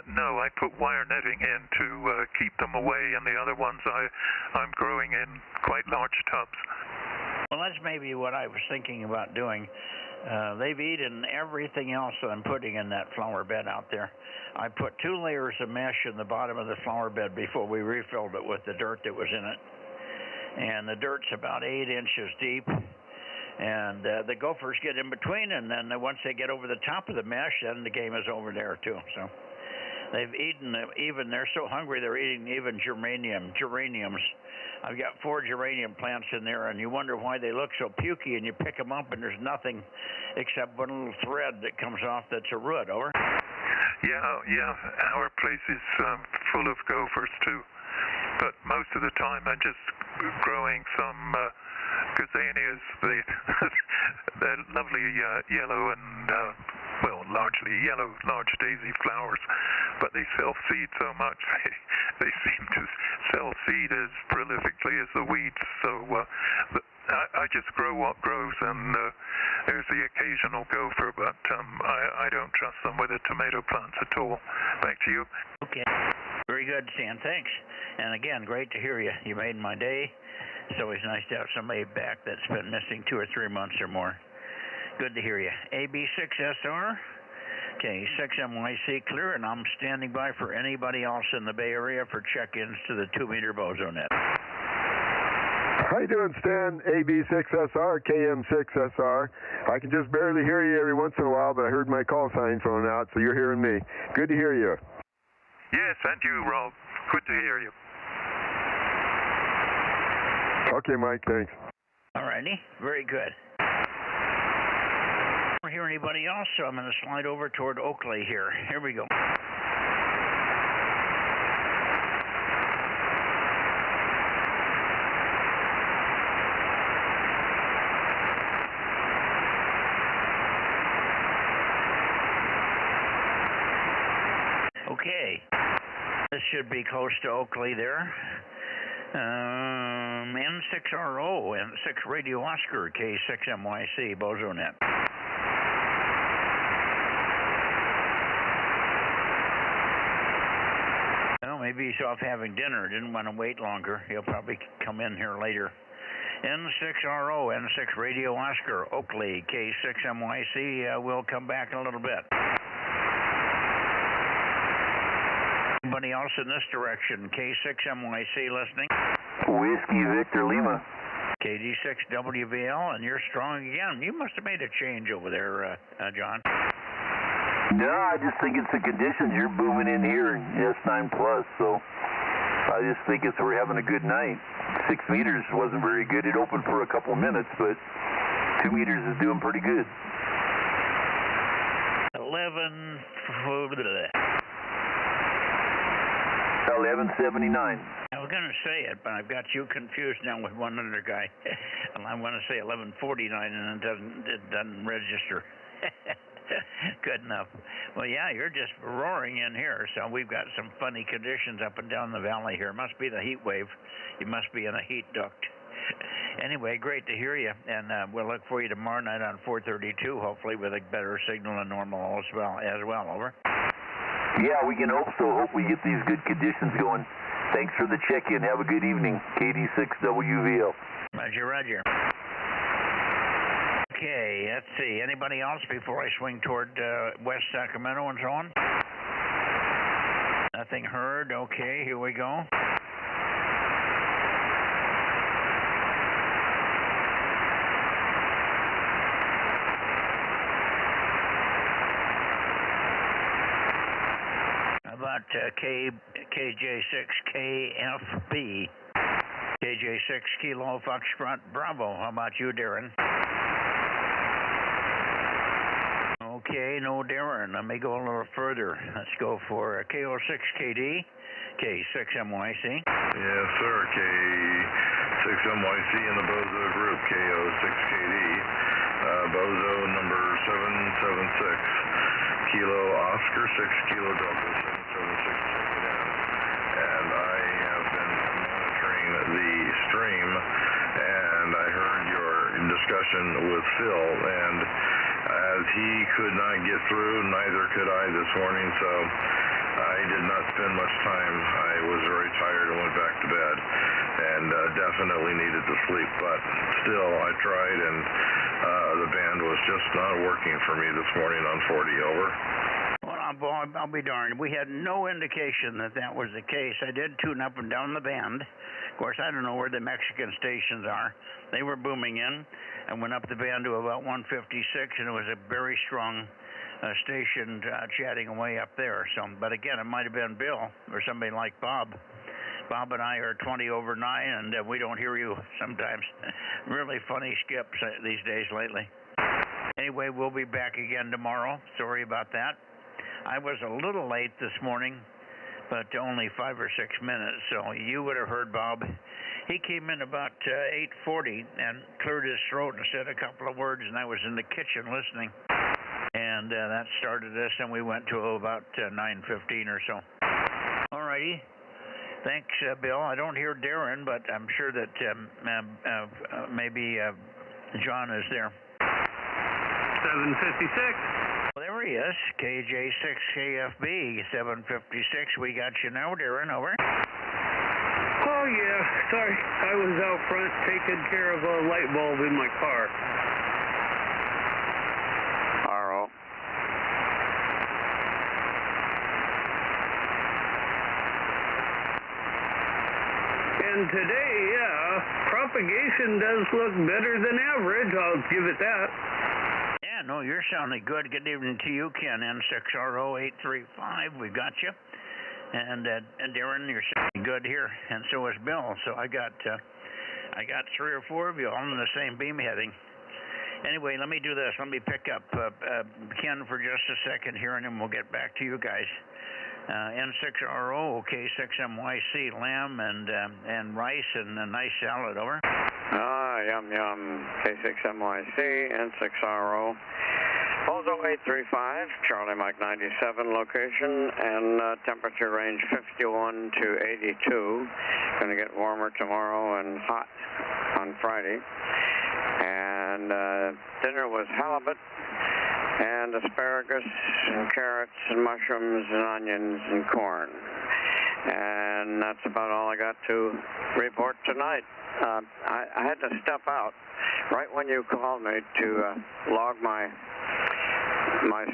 No, I put wire netting in to keep them away, and the other ones I'm growing in quite large tubs. Well, that's maybe what I was thinking about doing. They've eaten everything else that I'm putting in that flower bed out there. I put 2 layers of mesh in the bottom of the flower bed before we refilled it with the dirt that was in it. And the dirt's about 8 inches deep. And the gophers get in between, and then once they get over the top of the mesh, then the game is over there too. So they've eaten they're so hungry they're eating even geraniums. I've got 4 geranium plants in there, and you wonder why they look so pukey, and you pick them up, and there's nothing except one little thread that comes off that's a root. Over? Yeah, our place is full of gophers too. But most of the time I'm just growing some gazanias. They're lovely yellow and, largely yellow, large daisy flowers. But they self-seed so much. They seem to self-seed as prolifically as the weeds. So I just grow what grows, and there's the occasional gopher, but I don't trust them with the tomato plants at all. Back to you. Okay. Very good, Stan. Thanks. And again, great to hear you. You made my day. It's always nice to have somebody back that's been missing 2 or 3 months or more. Good to hear you. AB6SR. Okay, 6MYC clear, and I'm standing by for anybody else in the Bay Area for check-ins to the 2-meter Bozo Net. How you doing, Stan? AB6SR, KM6SR. I can just barely hear you every once in a while, but I heard my call sign phone out, so you're hearing me. Good to hear you. Yes, and you, Rob. Good to hear you. Okay, Mike, thanks. All righty, very good. I don't hear anybody else, so I'm going to slide over toward Oakley here. Here we go. Okay, this should be close to Oakley there. N6RO, N6 Radio Oscar, K6MYC, Bozo Net. Well, maybe he's off having dinner, didn't want to wait longer. He'll probably come in here later. N6RO, N6 Radio Oscar, Oakley, K6MYC, we'll come back in a little bit. Anybody else in this direction? K6MYC listening? Whiskey Victor Lima. KD6WVL, and you're strong again. You must have made a change over there, John. No, I just think it's the conditions. You're booming in here, S9 Plus, so I just think we're having a good night. 6 meters wasn't very good. It opened for a couple minutes, but 2 meters is doing pretty good. 1179. I was going to say it, but I've got you confused now with one other guy. I want to say 1149, and it doesn't register. Good enough. Well, yeah, you're just roaring in here, so we've got some funny conditions up and down the valley here. Must be the heat wave. You must be in a heat duct. Anyway, great to hear you, and we'll look for you tomorrow night on 432, hopefully with a better signal than normal as well. Over. Yeah, we can hope so. Hope we get these good conditions going. Thanks for the check-in. Have a good evening. KD6WVL. Roger. Okay, let's see. Anybody else before I swing toward West Sacramento and so on? Nothing heard. Okay, here we go. KJ6KFB. KJ6 Kilo Foxtrot Bravo. How about you, Darren? Okay, no Darren. Let me go a little further. Let's go for KO6KD, K6MYC. Yes, sir. K6MYC in the Bozo group, KO6KD. Bozo number 776. Kilo Oscar 6 Kilo Delta 776 checking in. And I have been monitoring the stream, and I heard your discussion with Phil, and as he could not get through, neither could I this morning, so I did not spend much time. I was very tired and went back to bed, and definitely needed to sleep, but still I tried, and the band was just not working for me this morning on 40, over. Well, I'll be darned. We had no indication that that was the case. I did tune up and down the band. Of course, I don't know where the Mexican stations are. They were booming in. I went up the band to about 156, and it was a very strong station chatting away up there. So, but again, it might have been Bill or somebody like Bob. Bob and I are 20 over 9, and we don't hear you sometimes. Really funny skips these days lately. Anyway, we'll be back again tomorrow. Sorry about that. I was a little late this morning, but only 5 or 6 minutes, so you would have heard Bob. He came in about 8:40 and cleared his throat and said a couple of words, and I was in the kitchen listening. And that started us, and we went to about 9:15 or so. All righty. Thanks, Bill. I don't hear Darren, but I'm sure that maybe John is there. 756. Well, there he is. KJ6KFB 756. We got you now, Darren. Over. Oh, yeah. Sorry. I was out front taking care of a light bulb in my car. RO. And today, yeah, propagation does look better than average. I'll give it that. Yeah, no, you're sounding good. Good evening to you, Ken. N6RO835. We got you. And Darren, you're sounding good here, and so is Bill. So I got 3 or 4 of you all in the same beam heading. Anyway, let me do this. Let me pick up Ken for just a second here, and then we'll get back to you guys. N6RO, K6MYC, lamb and rice and a nice salad. Over. Yum yum. K6MYC, N6RO. Bozo 835, Charlie Mike 97 location, and temperature range 51 to 82. Going to get warmer tomorrow and hot on Friday. And dinner was halibut and asparagus and carrots and mushrooms and onions and corn. And that's about all I got to report tonight. I had to step out right when you called me to log my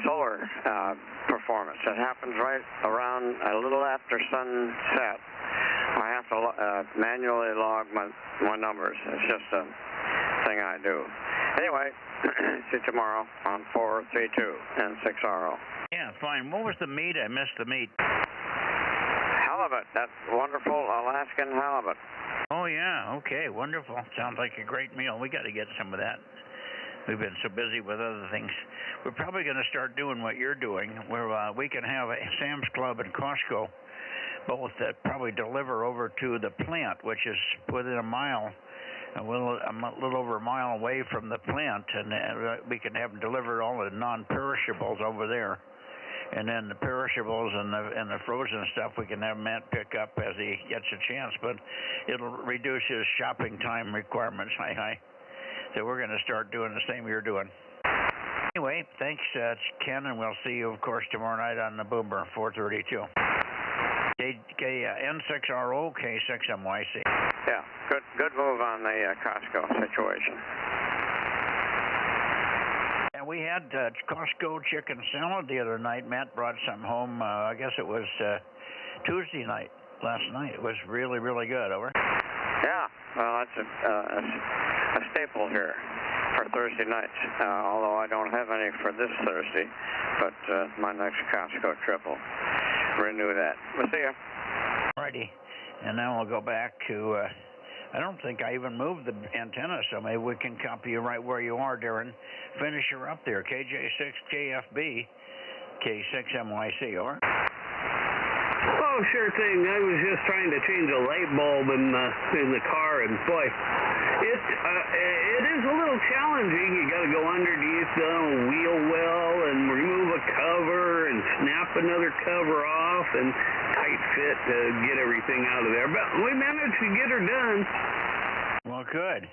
solar performance. It happens right around a little after sunset. I have to manually log my numbers. It's just a thing I do. Anyway, see you tomorrow on 432 and 6RO. Yeah, fine. What was the meat? I missed the meat. Halibut. That wonderful Alaskan halibut. Oh, yeah. Okay, wonderful. Sounds like a great meal. We got to get some of that. We've been so busy with other things. We're probably going to start doing what you're doing, where we can have a Sam's Club and Costco both probably deliver over to the plant, which is within a mile, a little over a mile away from the plant, and we can have them deliver all the non-perishables over there. And then the perishables and the frozen stuff, we can have Matt pick up as he gets a chance, but it'll reduce his shopping time requirements. Hi. So we're going to start doing the same you're doing. Anyway, thanks, Ken, and we'll see you, of course, tomorrow night on the Boomer, 432. N6RO, K6MYC. Yeah, good move on the Costco situation. And we had Costco chicken salad the other night. Matt brought some home, I guess it was Tuesday night, last night. It was really, really good. Over. Yeah, well, that's a staple here for Thursday nights, although I don't have any for this Thursday, but my next Costco trip will renew that. We'll see you. Righty. And now we'll go back to, I don't think I even moved the antenna, so maybe we can copy you right where you are, Darren. Finish her up there, KJ6JFB, K6MYC, over. Oh, sure thing. I was just trying to change a light bulb in the car, and boy, it is a little challenging. You got to go underneath the wheel well and remove a cover and snap another cover off and tight fit to get everything out of there. But we managed to get her done. Well, good.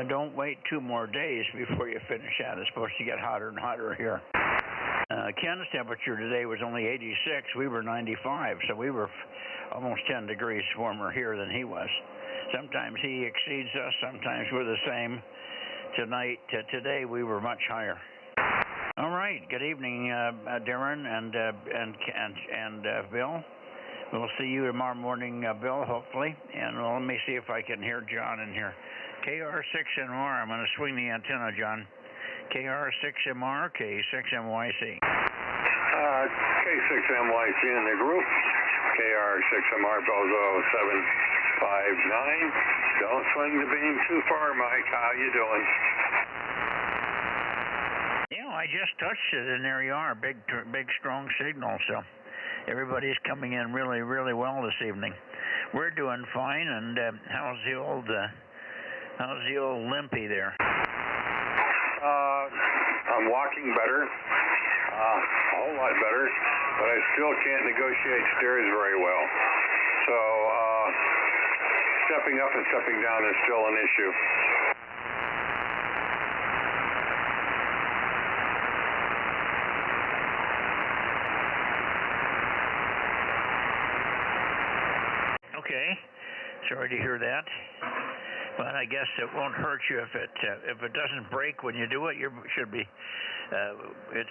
Don't wait 2 more days before you finish that. It's supposed to get hotter and hotter here. Ken's temperature today was only 86. We were 95, so we were almost 10 degrees warmer here than he was. Sometimes he exceeds us. Sometimes we're the same. Today we were much higher. All right. Good evening, Darren and Bill. We'll see you tomorrow morning, Bill, hopefully. And let me see if I can hear John in here. KR6NR. I'm going to swing the antenna, John. KR6MR, K6MYC. K6MYC in the group. KR6MR, Bozo 759. Don't swing the beam too far, Mike. How you doing? I just touched it, and there you are. Big, strong signal. So everybody's coming in really, really well this evening. We're doing fine. And how's the old limpy there? I'm walking better, a whole lot better, but I still can't negotiate stairs very well. So stepping up and stepping down is still an issue. Okay, sorry to hear that. But I guess it won't hurt you if it doesn't break when you do it. It's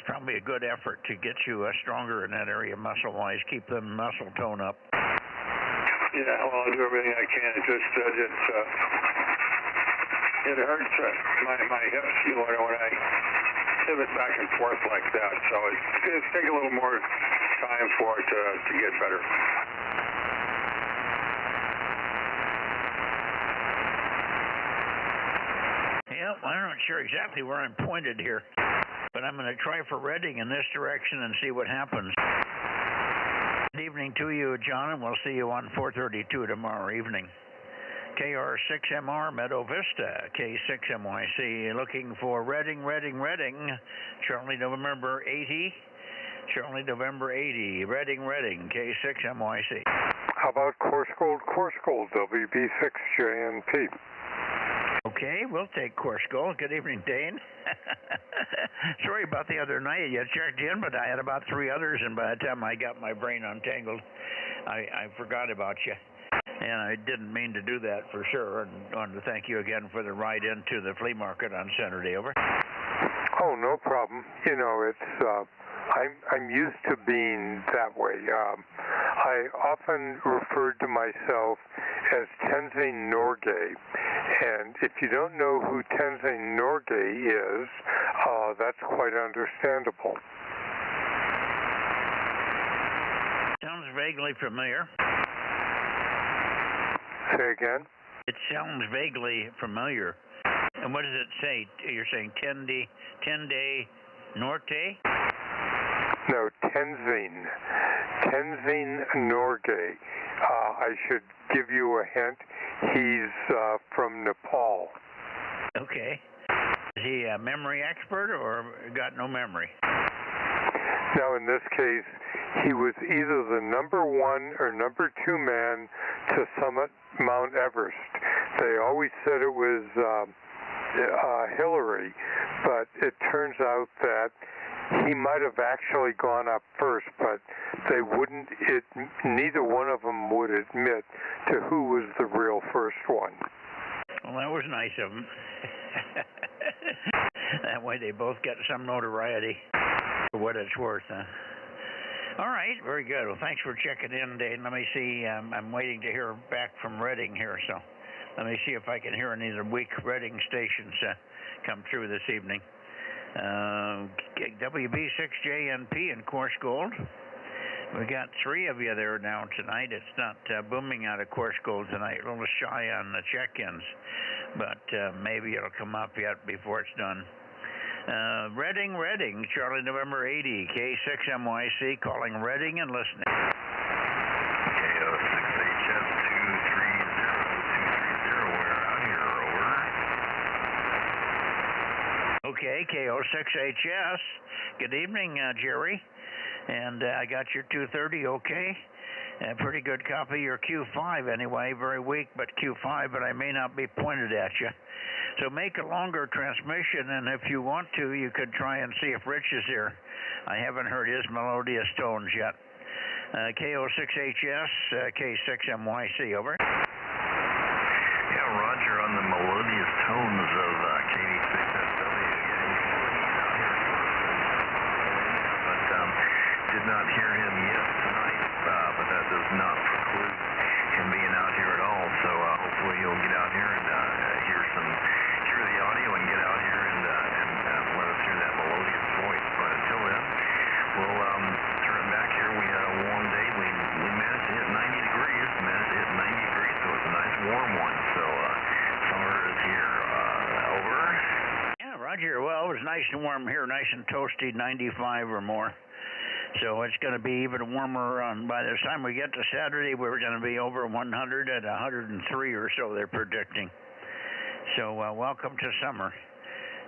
probably a good effort to get you stronger in that area muscle-wise. Keep the muscle tone up. Yeah, well, I'll do everything I can. It hurts my hips when I pivot back and forth like that. So it's take a little more time for it to get better. Yeah, I'm not sure exactly where I'm pointed here, but I'm going to try for Reading in this direction and see what happens. Good evening to you, John, and we'll see you on 432 tomorrow evening. KR6MR, Meadow Vista, K6MYC, looking for Reading, Charlie November 80, Reading, K6MYC. How about Course Gold, WB6JNP? Okay, we'll take Course Gold. Good evening, Dane. Sorry about the other night. You checked in, but I had about 3 others, and by the time I got my brain untangled, I forgot about you. And I didn't mean to do that for sure, and wanted to thank you again for the ride into the flea market on Saturday. Over. Oh, no problem. I'm used to being that way. I often refer to myself as Tenzing Norgay, and if you don't know who Tenzing Norgay is, that's quite understandable. Sounds vaguely familiar. Say again? It sounds vaguely familiar. And what does it say? You're saying Tende Norte? No, Tenzing Norgay. I should give you a hint. He's from Nepal. Okay. Is he a memory expert or got no memory? Now, in this case, he was either the number 1 or number 2 man to summit Mount Everest. They always said it was Hillary, but it turns out that he might have actually gone up first, but they wouldn't. Neither one of them would admit to who was the real first one. Well, that was nice of them. That way they both get some notoriety for what it's worth. All right, very good. Well, thanks for checking in, Dane. Let me see. I'm waiting to hear back from Reading here, so let me see if I can hear any of the weak Reading stations come through this evening. WB6JNP in Course Gold. We got 3 of you there now tonight. It's not booming out of course gold tonight. A little shy on the check-ins, but maybe it'll come up yet before it's done. Reading, Charlie November 80, K6MYC, calling Reading and listening. KO6HS 230, we're out here, over. Okay, KO6HS. Good evening, Jerry. And I got your 230, okay? Pretty good copy of your Q5 anyway, very weak, but Q5, but I may not be pointed at you. So make a longer transmission, and if you want to, you could try and see if Rich is here. I haven't heard his melodious tones yet. KO6HS, K6MYC, over. Yeah, Roger, on the melodious tones of KD6SW. Did not hear him yet tonight, but that does not preclude him being out here at all. So hopefully he'll get out here and hear the audio and get out here and let us hear that melodious voice. But until then, we'll turn it back here. We had a warm day. We managed to hit 90 degrees. So it's a nice warm one. So summer is here. Over. Yeah, Roger. Well, it was nice and warm here, nice and toasty, 95 or more. So it's going to be even warmer by the time we get to Saturday. We're going to be over 100 at 103 or so, they're predicting. So welcome to summer.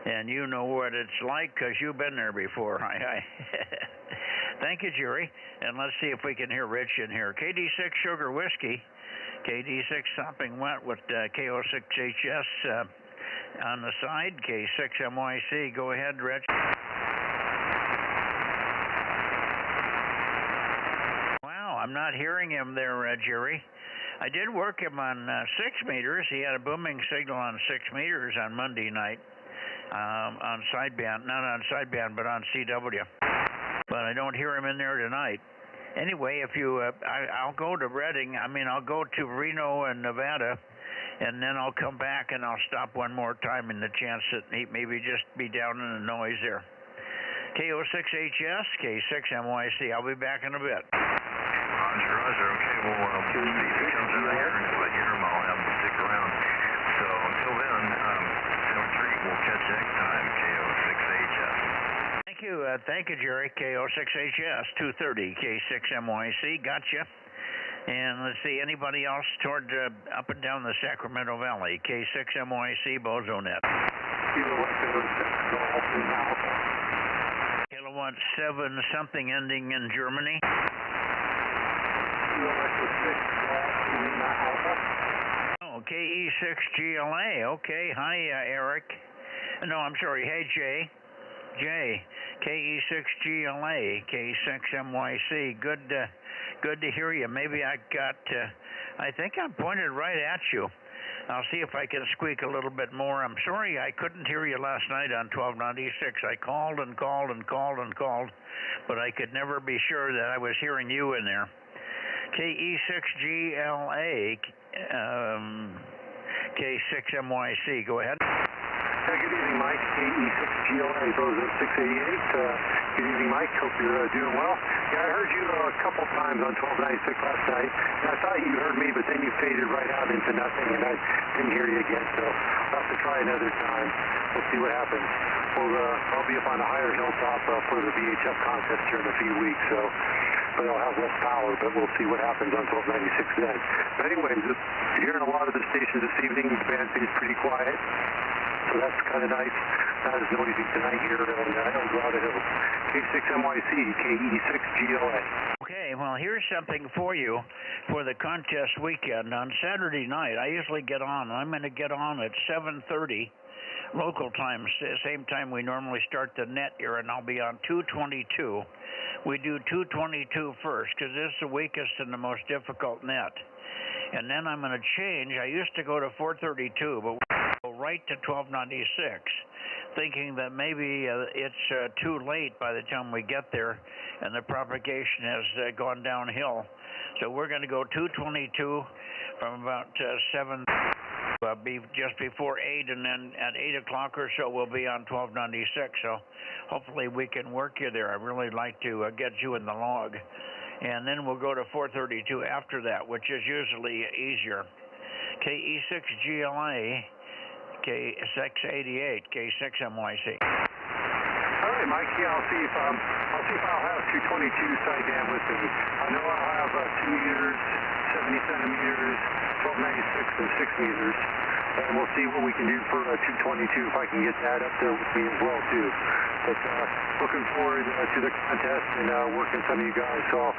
And you know what it's like because you've been there before. Hi. Thank you, Jerry. And let's see if we can hear Rich in here. KD6 Sugar Whiskey, KD6 Sopping Wet with KO6HS on the side, K6MYC. Go ahead, Rich. I'm not hearing him there, Jerry. I did work him on 6 meters. He had a booming signal on 6 meters on Monday night on sideband. Not on sideband, but on CW. But I don't hear him in there tonight. Anyway, if you, I'll go to Reading. I'll go to Reno and Nevada, and then I'll come back and I'll stop one more time in the chance that he maybe just be down in the noise there. KO6HS, K6MYC. I'll be back in a bit. Roger. Okay, we'll see if he comes out here, and if I hear him, I'll have him stick around. So until then, 7-3, we'll catch next time, KO6HS. Thank you, Jerry. KO6HS, 230, K6MYC, gotcha. And let's see, anybody else toward up and down the Sacramento Valley? K6MYC, Bozo Net. Kilowatt 7 something ending in Germany. Oh, KE6GLA. Okay. Hi, Eric. No, I'm sorry. Hey, Jay. KE6GLA, K6MYC. Good to hear you. Maybe I think I'm pointed right at you. I'll see if I can squeak a little bit more. I'm sorry I couldn't hear you last night on 1296. I called, but I could never be sure that I was hearing you in there. KE6GLA, K6MYC. Go ahead. Good evening, Mike. KE6GLA, Bozo 688. Good evening, Mike. Hope you're doing well. Yeah, I heard you a couple times on 1296 last night. And I thought you heard me, but then you faded right out into nothing, and I didn't hear you again. So I'll have to try another time. We'll see what happens. I'll be up on a higher hilltop for the VHF contest here in a few weeks. But I'll have less power, but we'll see what happens on 1296 then. But anyways, you're hearing a lot of the stations this evening. The band is pretty quiet, so that's kind of nice. Not as noisy tonight here on Eldorado Hills. K6MYC, KE6GLA. Okay, well, here's something for you for the contest weekend. On Saturday night, I usually get on. I'm going to get on at 7:30 local time, same time we normally start the net here, and I'll be on 222. We do 222 first because this is the weakest and the most difficult net. And then I'm going to change. I used to go to 432, but we'll go right to 1296, thinking that maybe it's too late by the time we get there and the propagation has gone downhill. So we're going to go 222 from about 7. Be just before 8, and then at 8 o'clock or so we'll be on 1296. So hopefully we can work you there. I'd really like to get you in the log. and then we'll go to 432 after that, which is usually easier. KE6GLA, K688, K6MYC. All right, Mike. Yeah, I'll see if I'll have 222 side dam with me. I know I'll have 2 meters, 70 centimeters, 1296, and 6 meters. And we'll see what we can do for 222 if I can get that up there with me as well too. But looking forward to the contest and working some of you guys. So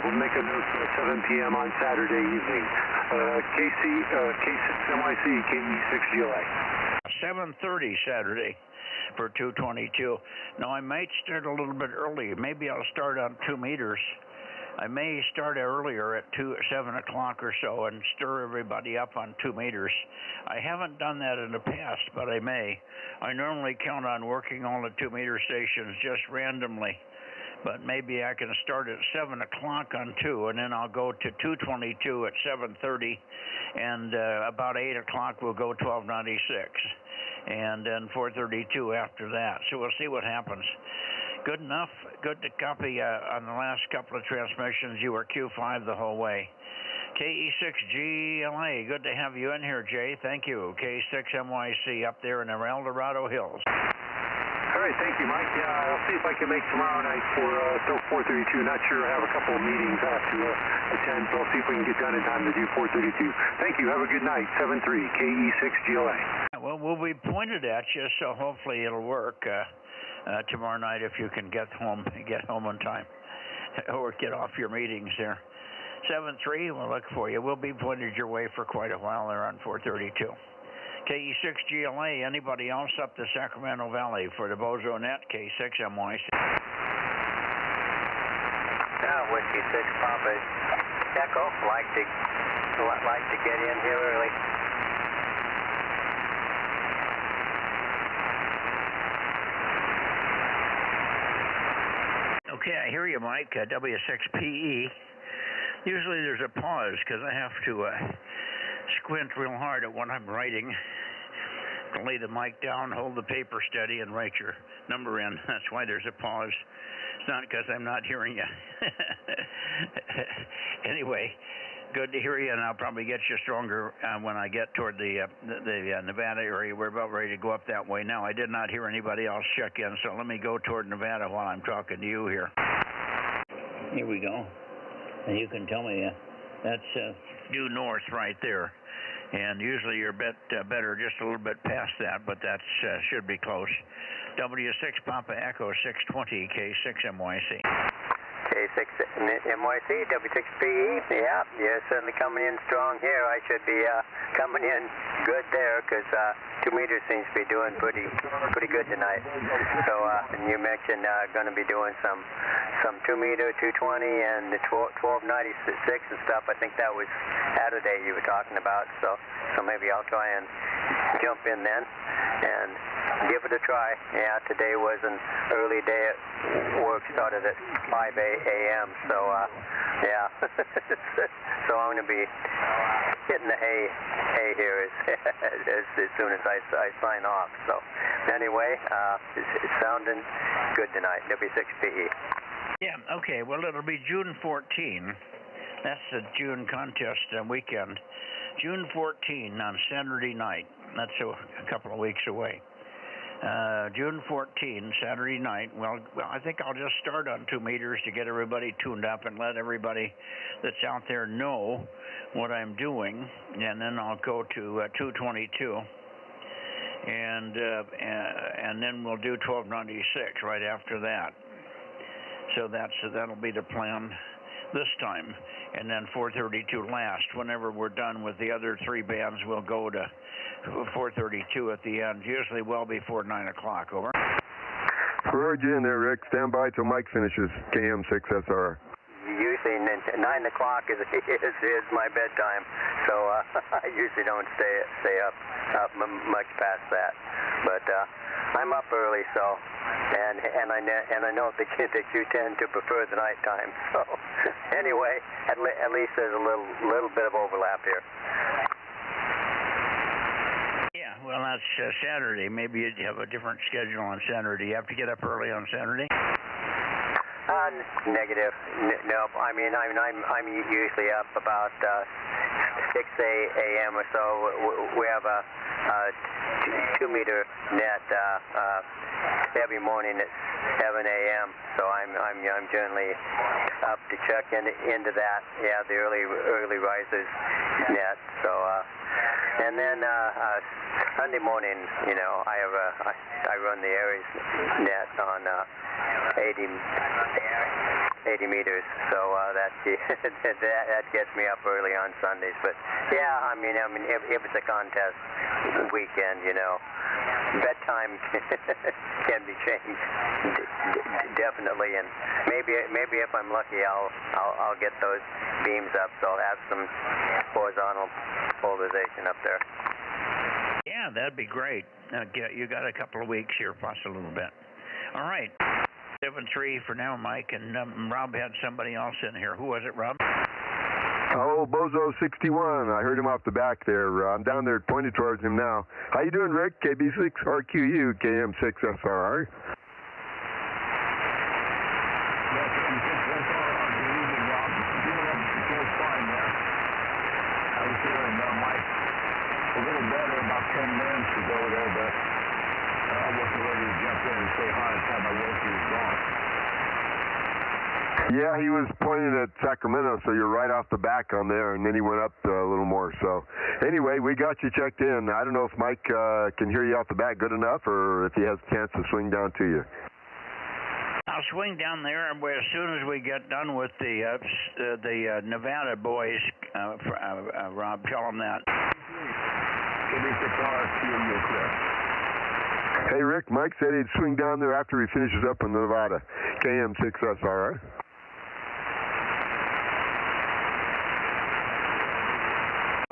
we'll make a note for 7 p.m. on Saturday evening. K6MYC, KE6GLA. 7:30 Saturday for 222. Now I might start a little bit early. Maybe I'll start on 2 meters. I may start earlier at 7 o'clock or so and stir everybody up on 2 meters. I haven't done that in the past, but I may. I normally count on working all the 2 meter stations just randomly, but maybe I can start at 7 o'clock on 2, and then I'll go to 222 at 7:30, and about 8 o'clock we'll go 1296, and then 432 after that. So we'll see what happens. Good enough. Good to copy on the last couple of transmissions. You were Q5 the whole way. KE6GLA, good to have you in here, Jay. Thank you. K6MYC up there in the El Dorado Hills. All right, thank you, Mike. Yeah, I'll see if I can make tomorrow night for 432. Not sure. I have a couple of meetings I have to attend, so I'll see if we can get done in time to do 432. Thank you. Have a good night. 7-3, KE6GLA. Well, we'll be pointed at you, so hopefully it'll work. Tomorrow night if you can get home on time or get off your meetings there. 7-3, we'll look for you. We'll be pointed your way for quite a while there on 432. KE6GLA, anybody else up the Sacramento Valley for the Bozo Net, K6MYC. Whiskey 6 Papa Echo, like to get in here early. Okay, I hear you, Mike. W6PE. Usually there's a pause because I have to squint real hard at what I'm writing. Lay the mic down, hold the paper steady, and write your number in. That's why there's a pause. It's not because I'm not hearing you. Anyway, good to hear you, and I'll probably get you stronger when I get toward the Nevada area. We're about ready to go up that way now. I did not hear anybody else check in, so let me go toward Nevada while I'm talking to you here. Here we go. And you can tell me that's due north right there. And usually you're a bit better just a little bit past that, but that should be close. W6 Papa Echo 620 K6MYC. K6MYC, W6PE, yeah, you're certainly coming in strong here. I should be coming in good there because 2 meters seems to be doing pretty good tonight. So, and you mentioned going to be doing some 2 meter, 220, and the 1296 and stuff. I think that was Saturday you were talking about. So maybe I'll try and jump in then and give it a try. Yeah, today was an early day at work. Started at 5 a.m. So yeah, so I'm going to be hitting the hay here as soon as I sign off. So anyway, it's sounding good tonight. W6PE. Yeah. Okay. Well, it'll be June 14. That's the June contest weekend. June 14 on Saturday night. That's a couple of weeks away. June 14, Saturday night. Well, I think I'll just start on 2 meters to get everybody tuned up and let everybody that's out there know what I'm doing, and then I'll go to 222, and then we'll do 1296 right after that. So that'll be the plan this time, and then 432 last. Whenever we're done with the other 3 bands, we'll go to 432 at the end, usually well before 9 o'clock. Over. Heard you in there, Rick. Stand by till Mike finishes. KM6SR. Usually 9 o'clock is my bedtime, so I usually don't stay up much past that. But I'm up early, so and I know that you tend to prefer the nighttime. So anyway, at least there's a little bit of overlap here. Yeah, well, that's Saturday. Maybe you'd have a different schedule on Saturday. You have to get up early on Saturday? Negative. Nope. I mean, I'm usually up about 6 a.m. or so. We have a 2-meter net every morning at 7 a.m. So I'm generally up to check into that. Yeah, the early risers net. So and then Sunday morning, you know, I run the Aries net on 80 meters. So that gets me up early on Sundays. But yeah, I mean, if it's a contest weekend, you know, bedtime can be changed definitely, and maybe if I'm lucky, I'll get those beams up, so I'll have some horizontal polarization up there. Yeah, that'd be great. You got a couple of weeks here, plus a little bit. All right, 7-3 for now, Mike, and Rob had somebody else in here. Who was it, Rob? Oh, Bozo 61. I heard him off the back there. I'm down there pointed towards him now. How you doing, Rick? KB6RQU, KM6SRR. A little better, about 10 minutes ago there, but I wasn't ready to jump in and say hi and tell my wife he was gone. Yeah, he was pointing at Sacramento, so you're right off the back on there, and then he went up a little more. So anyway, we got you checked in. I don't know if Mike can hear you off the back good enough, or if he has a chance to swing down to you. I'll swing down there, and as soon as we get done with the Nevada boys, Rob, tell them that. Hey, Rick, Mike said he'd swing down there after he finishes up in Nevada. KM6SRR.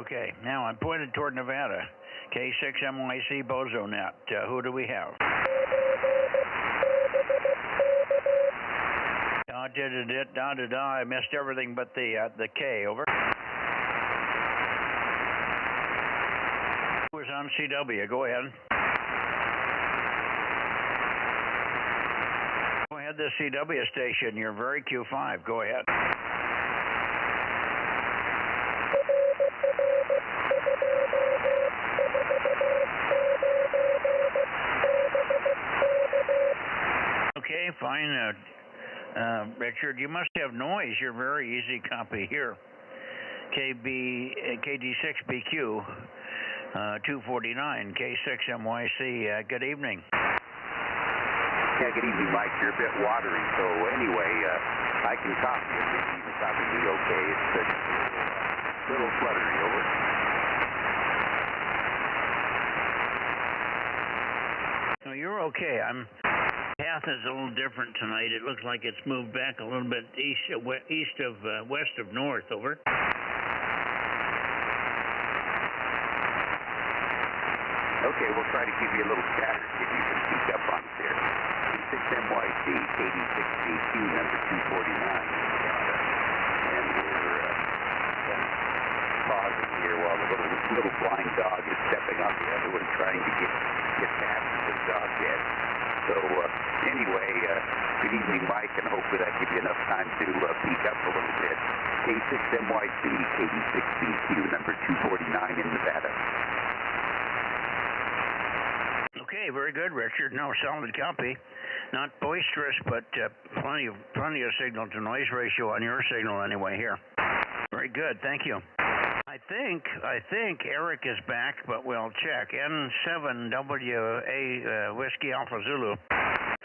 Okay, now I'm pointed toward Nevada. K6MYC Bozo Net. Who do we have? I missed everything but the K. Over. Who was on CW? Go ahead. Go ahead, the CW station. You're very Q5. Go ahead. Okay, fine. Richard, you must have noise. You're very easy copy here. KD6BQ 249 K6MYC. Good evening. Yeah, good evening, Mike. You're a bit watery, so anyway, I can copy it. Maybe you can copy me okay. It's a little fluttery. Over. No, you're okay. Path is a little different tonight. It looks like it's moved back a little bit west of north. Over. Okay, we'll try to give you a little chatter if you can speak up on it there. K6MYC, KD6BQ, number 249, and we're pausing here while the little blind dog is stepping on the other one, trying to get past the dog yet. So anyway, good evening, Mike, and hopefully that gives you enough time to peek up a little bit. K6MYC, KD6BQ, number 249 in Nevada. Okay, very good, Richard. No, solid copy. Not boisterous, but plenty of signal to noise ratio on your signal anyway here. Very good, thank you. I think Eric is back, but we'll check. N7WA Whiskey Alpha Zulu,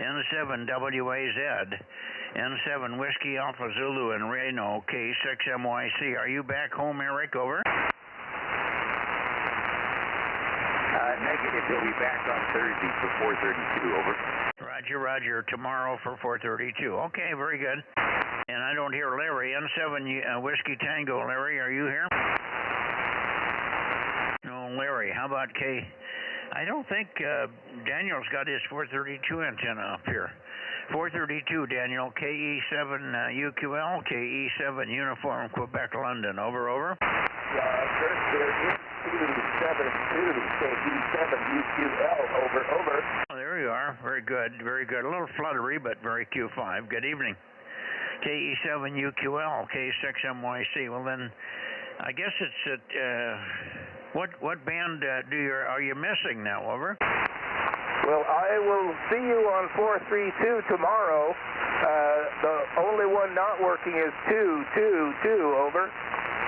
N7WAZ, N7 Whiskey Alpha Zulu in Reno, K6MYC. Are you back home, Eric? Over. Negative. He'll be back on Thursday for 4:32. Over. Roger. Tomorrow for 4:32. Okay, very good. And I don't hear Larry. N7 Whiskey Tango. Larry, are you here? No, Larry. How about K? I don't think Daniel's got his 432 antenna up here. 432, Daniel. KE7 UQL, KE7 Uniform Quebec London. Over. KE7 UQL, over. Oh, there you are. Very good. A little fluttery, but very Q5. Good evening. KE7UQL, K6MYC. Well then, I guess it's at, what band are you missing now, over? Well, I will see you on 432 tomorrow. The only one not working is 222, over.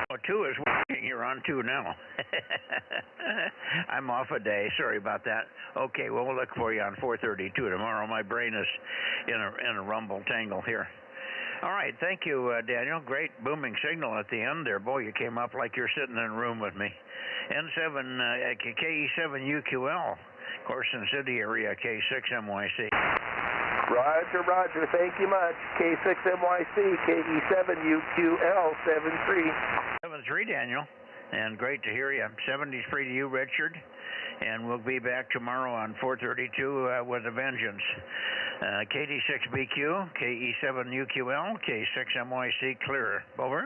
Well, 2 is working. You're on 2 now. I'm off a day. Sorry about that. Okay, well, we'll look for you on 432 tomorrow. My brain is in a rumble tangle here. All right, thank you, Daniel. Great booming signal at the end there. Boy, you came up like you're sitting in a room with me. KE7UQL, Carson City area, K6MYC. Roger, roger. Thank you much. K6MYC, KE7UQL, 73. 73, Daniel. And great to hear you. 73 to you, Richard. And we'll be back tomorrow on 432 with a vengeance. KD6BQ, KE7UQL, K6MYC, clear. Over.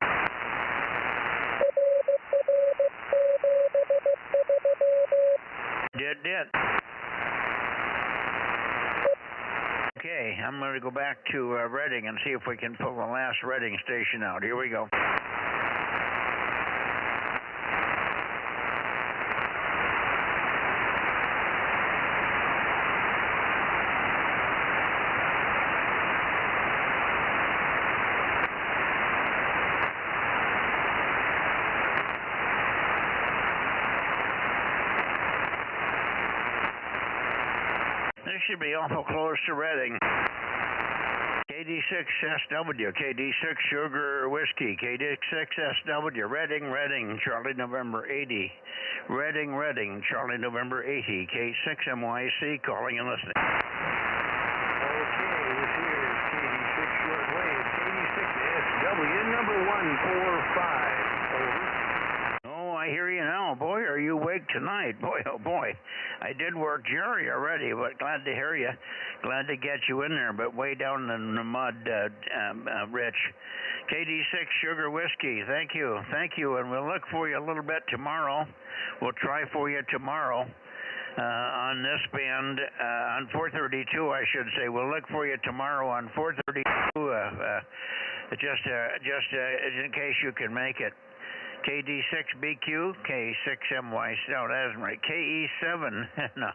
Did. Okay, I'm going to go back to Reading and see if we can pull the last Reading station out. Here we go. Should be awful close to Reading. KD6SW, KD6 Sugar Whiskey, KD6SW, Reading, Charlie November 80. Reading, Charlie November 80, K6MYC, calling and listening. Okay, this here is KD6 Shortwave, KD6SW, number 145, over. Oh, I hear you now. Boy, are you awake tonight. Boy, oh boy. I did work Jerry already, but glad to hear you. Glad to get you in there, but way down in the mud, Rich. KD6 Sugar Whiskey, thank you, and we'll look for you a little bit tomorrow. We'll try for you tomorrow on this band, on 432, I should say. We'll look for you tomorrow on 432, just in case you can make it. KD6BQ, K6MYC, no, that isn't right. KE7, no,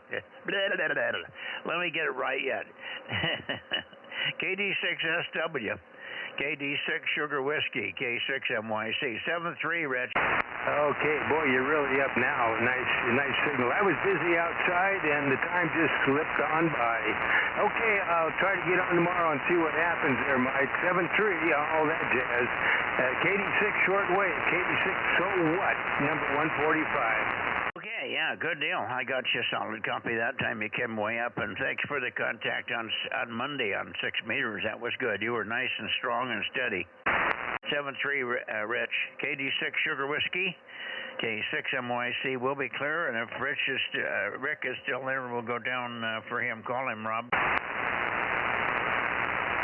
let me get it right yet. KD6SW, KD6 Sugar Whiskey, K6MYC, 73, Rich. Okay, boy, you're really up now. Nice signal. I was busy outside, and the time just slipped on by. Okay, I'll try to get on tomorrow and see what happens there, Mike. 7-3, all that jazz. KD6 shortwave, KD6 so what, number 145. Okay, yeah, good deal. I got you a solid copy that time. You came way up, and thanks for the contact on Monday on 6 meters. That was good. You were nice and strong and steady. 7-3, Rich. KD6 Sugar Whiskey, K6MYC will be clear, and if Rick is still there, we'll go down for him. Call him, Rob.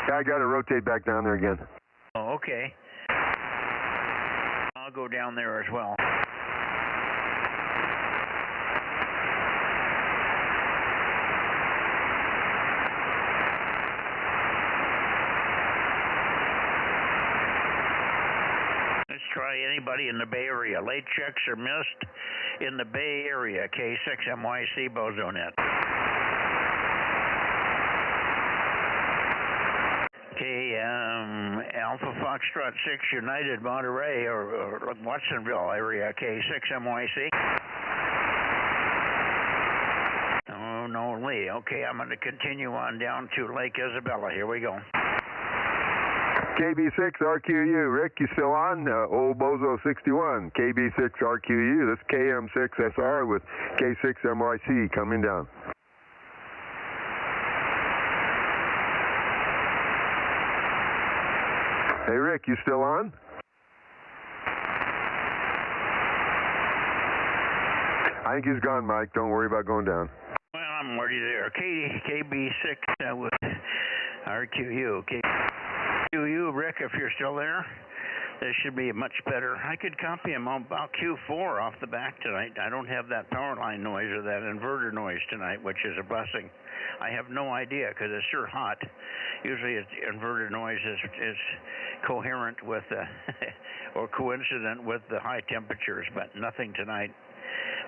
Yeah, I got to rotate back down there again. Oh, okay. I'll go down there as well. Try anybody in the Bay Area. Late checks are missed in the Bay Area. K6MYC Bozo Net. Alpha Foxtrot 6 United Monterey or Watsonville area. K6MYC. Oh, no, Lee. Okay, I'm going to continue on down to Lake Isabella. Here we go. KB6 RQU, Rick, you still on? Old Bozo 61, KB6 RQU, this KM6SR with K6MYC coming down. Hey, Rick, you still on? I think he's gone, Mike. Don't worry about going down. Well, I'm already there. KB6 with RQU. KQU, Rick, if you're still there. This should be much better. I could copy him about Q4 off the back tonight. I don't have that power line noise or that inverter noise tonight, which is a blessing. I have no idea because it's sure hot. Usually inverter noise is coherent with or coincident with the high temperatures, but nothing tonight.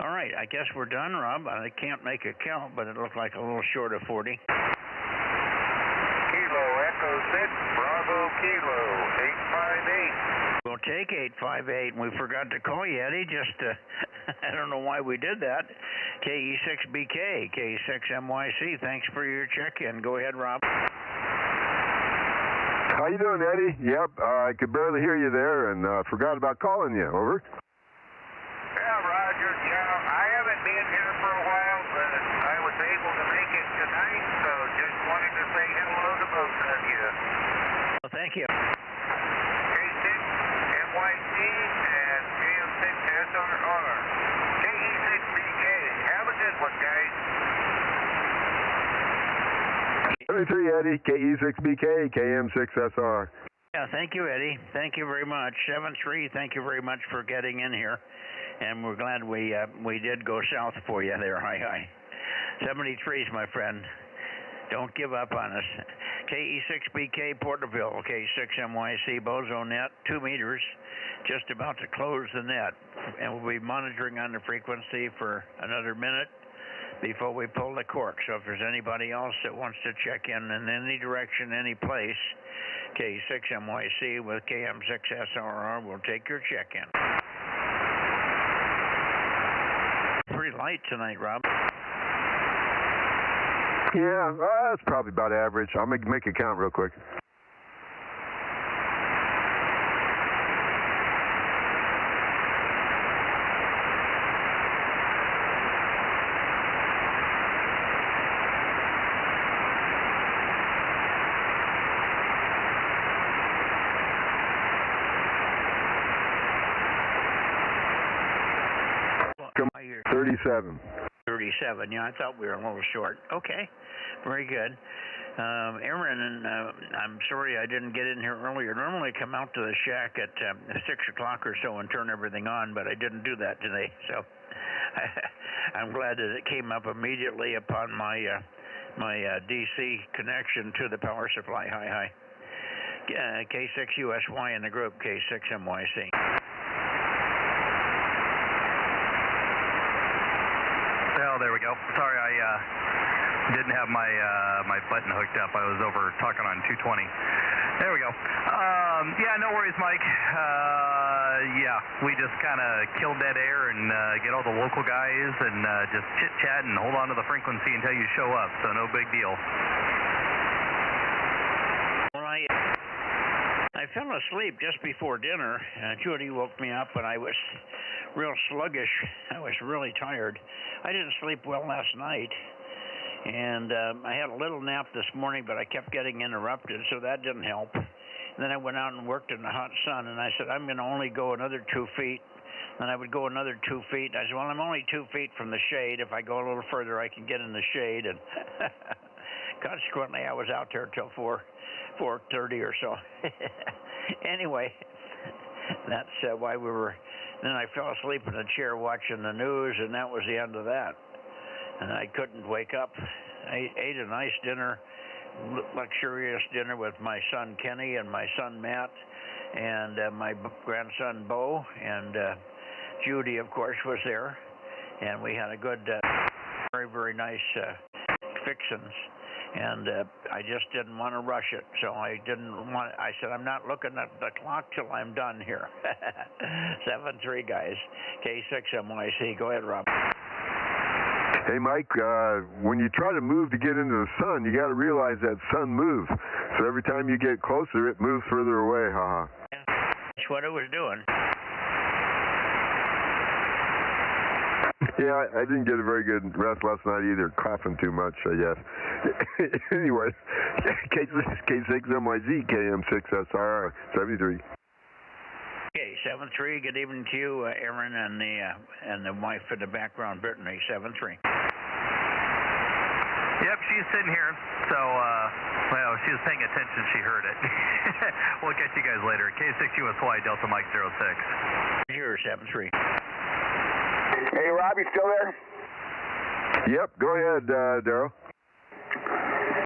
All right, I guess we're done, Rob. I can't make a count, but it looked like a little short of 40. Kilo Echo 6, Bravo Kilo, 858. We'll take 858, and we forgot to call you, Eddie. Just, I don't know why we did that. KE6BK, K6MYC, thanks for your check-in. Go ahead, Rob. How you doing, Eddie? Yep, I could barely hear you there, and forgot about calling you. Over. Yeah, Roger. Yeah, I haven't been here for a while, but I was able to make it tonight, so just wanted to say hello to both of you. Well, thank you. K6MYC and KM6SRR. KE6BK. Have a good one, guys. 73, Eddie. KE6BK, KM6SR. Yeah, thank you, Eddie. Thank you very much. 73, thank you very much for getting in here. And we're glad we did go south for you there. Hi. 73s, my friend. Don't give up on us. KE6BK Porterville, K6MYC Bozo Net, 2 meters, just about to close the net. And we'll be monitoring on the frequency for another minute before we pull the cork. So if there's anybody else that wants to check in any direction, any place, K6MYC with KM6SRR will take your check-in. Pretty light tonight, Rob. Yeah, that's probably about average. I'll make a count real quick. Come on, 37. 37, yeah, I thought we were a little short. Okay, very good. Aaron, and I'm sorry I didn't get in here earlier. Normally I come out to the shack at 6 o'clock or so and turn everything on, but I didn't do that today. So I'm glad that it came up immediately upon my DC connection to the power supply. Hi. K6USY in the group, K6MYC. Oh, there we go. Sorry, I didn't have my my button hooked up. I was over talking on 220. There we go. Yeah, no worries, Mike. Yeah, we just kind of killed dead air and get all the local guys and just chit-chat and hold on to the frequency until you show up, so no big deal. Well, I fell asleep just before dinner. Judy woke me up, and I was real sluggish. I was really tired. I didn't sleep well last night, and I had a little nap this morning, but I kept getting interrupted, so that didn't help. And then I went out and worked in the hot sun, and I said, I'm going to only go another 2 feet. Then I would go another 2 feet. I said, well, I'm only 2 feet from the shade. If I go a little further, I can get in the shade. And consequently, I was out there till 4:30 or so. Anyway, that's why we were. Then I fell asleep in a chair watching the news, and that was the end of that. And I couldn't wake up. I ate a nice dinner, luxurious dinner with my son Kenny and my son Matt and my grandson Bo, and Judy, of course, was there. And we had a good, very, very nice fixins. And I just didn't want to rush it, so I said, I'm not looking at the clock till I'm done here. 7-3, guys. K6MYC. Go ahead, Rob. Hey, Mike, when you try to move to get into the sun, you got to realize that sun moves. So every time you get closer, it moves further away. Haha. That's what it was doing. Yeah, I didn't get a very good rest last night either. Coughing too much, I guess. Anyway, K6MYZ, KM6SR, 73. Okay, 7-3. Good evening to you, Aaron, and the wife in the background, Brittany. 7-3. Yep, she's sitting here. So, well, she's was paying attention, she heard it. We'll catch you guys later. K6USY, Delta Mike 06. Here, 73. Hey, Rob, you still there? Yep, go ahead, Daryl.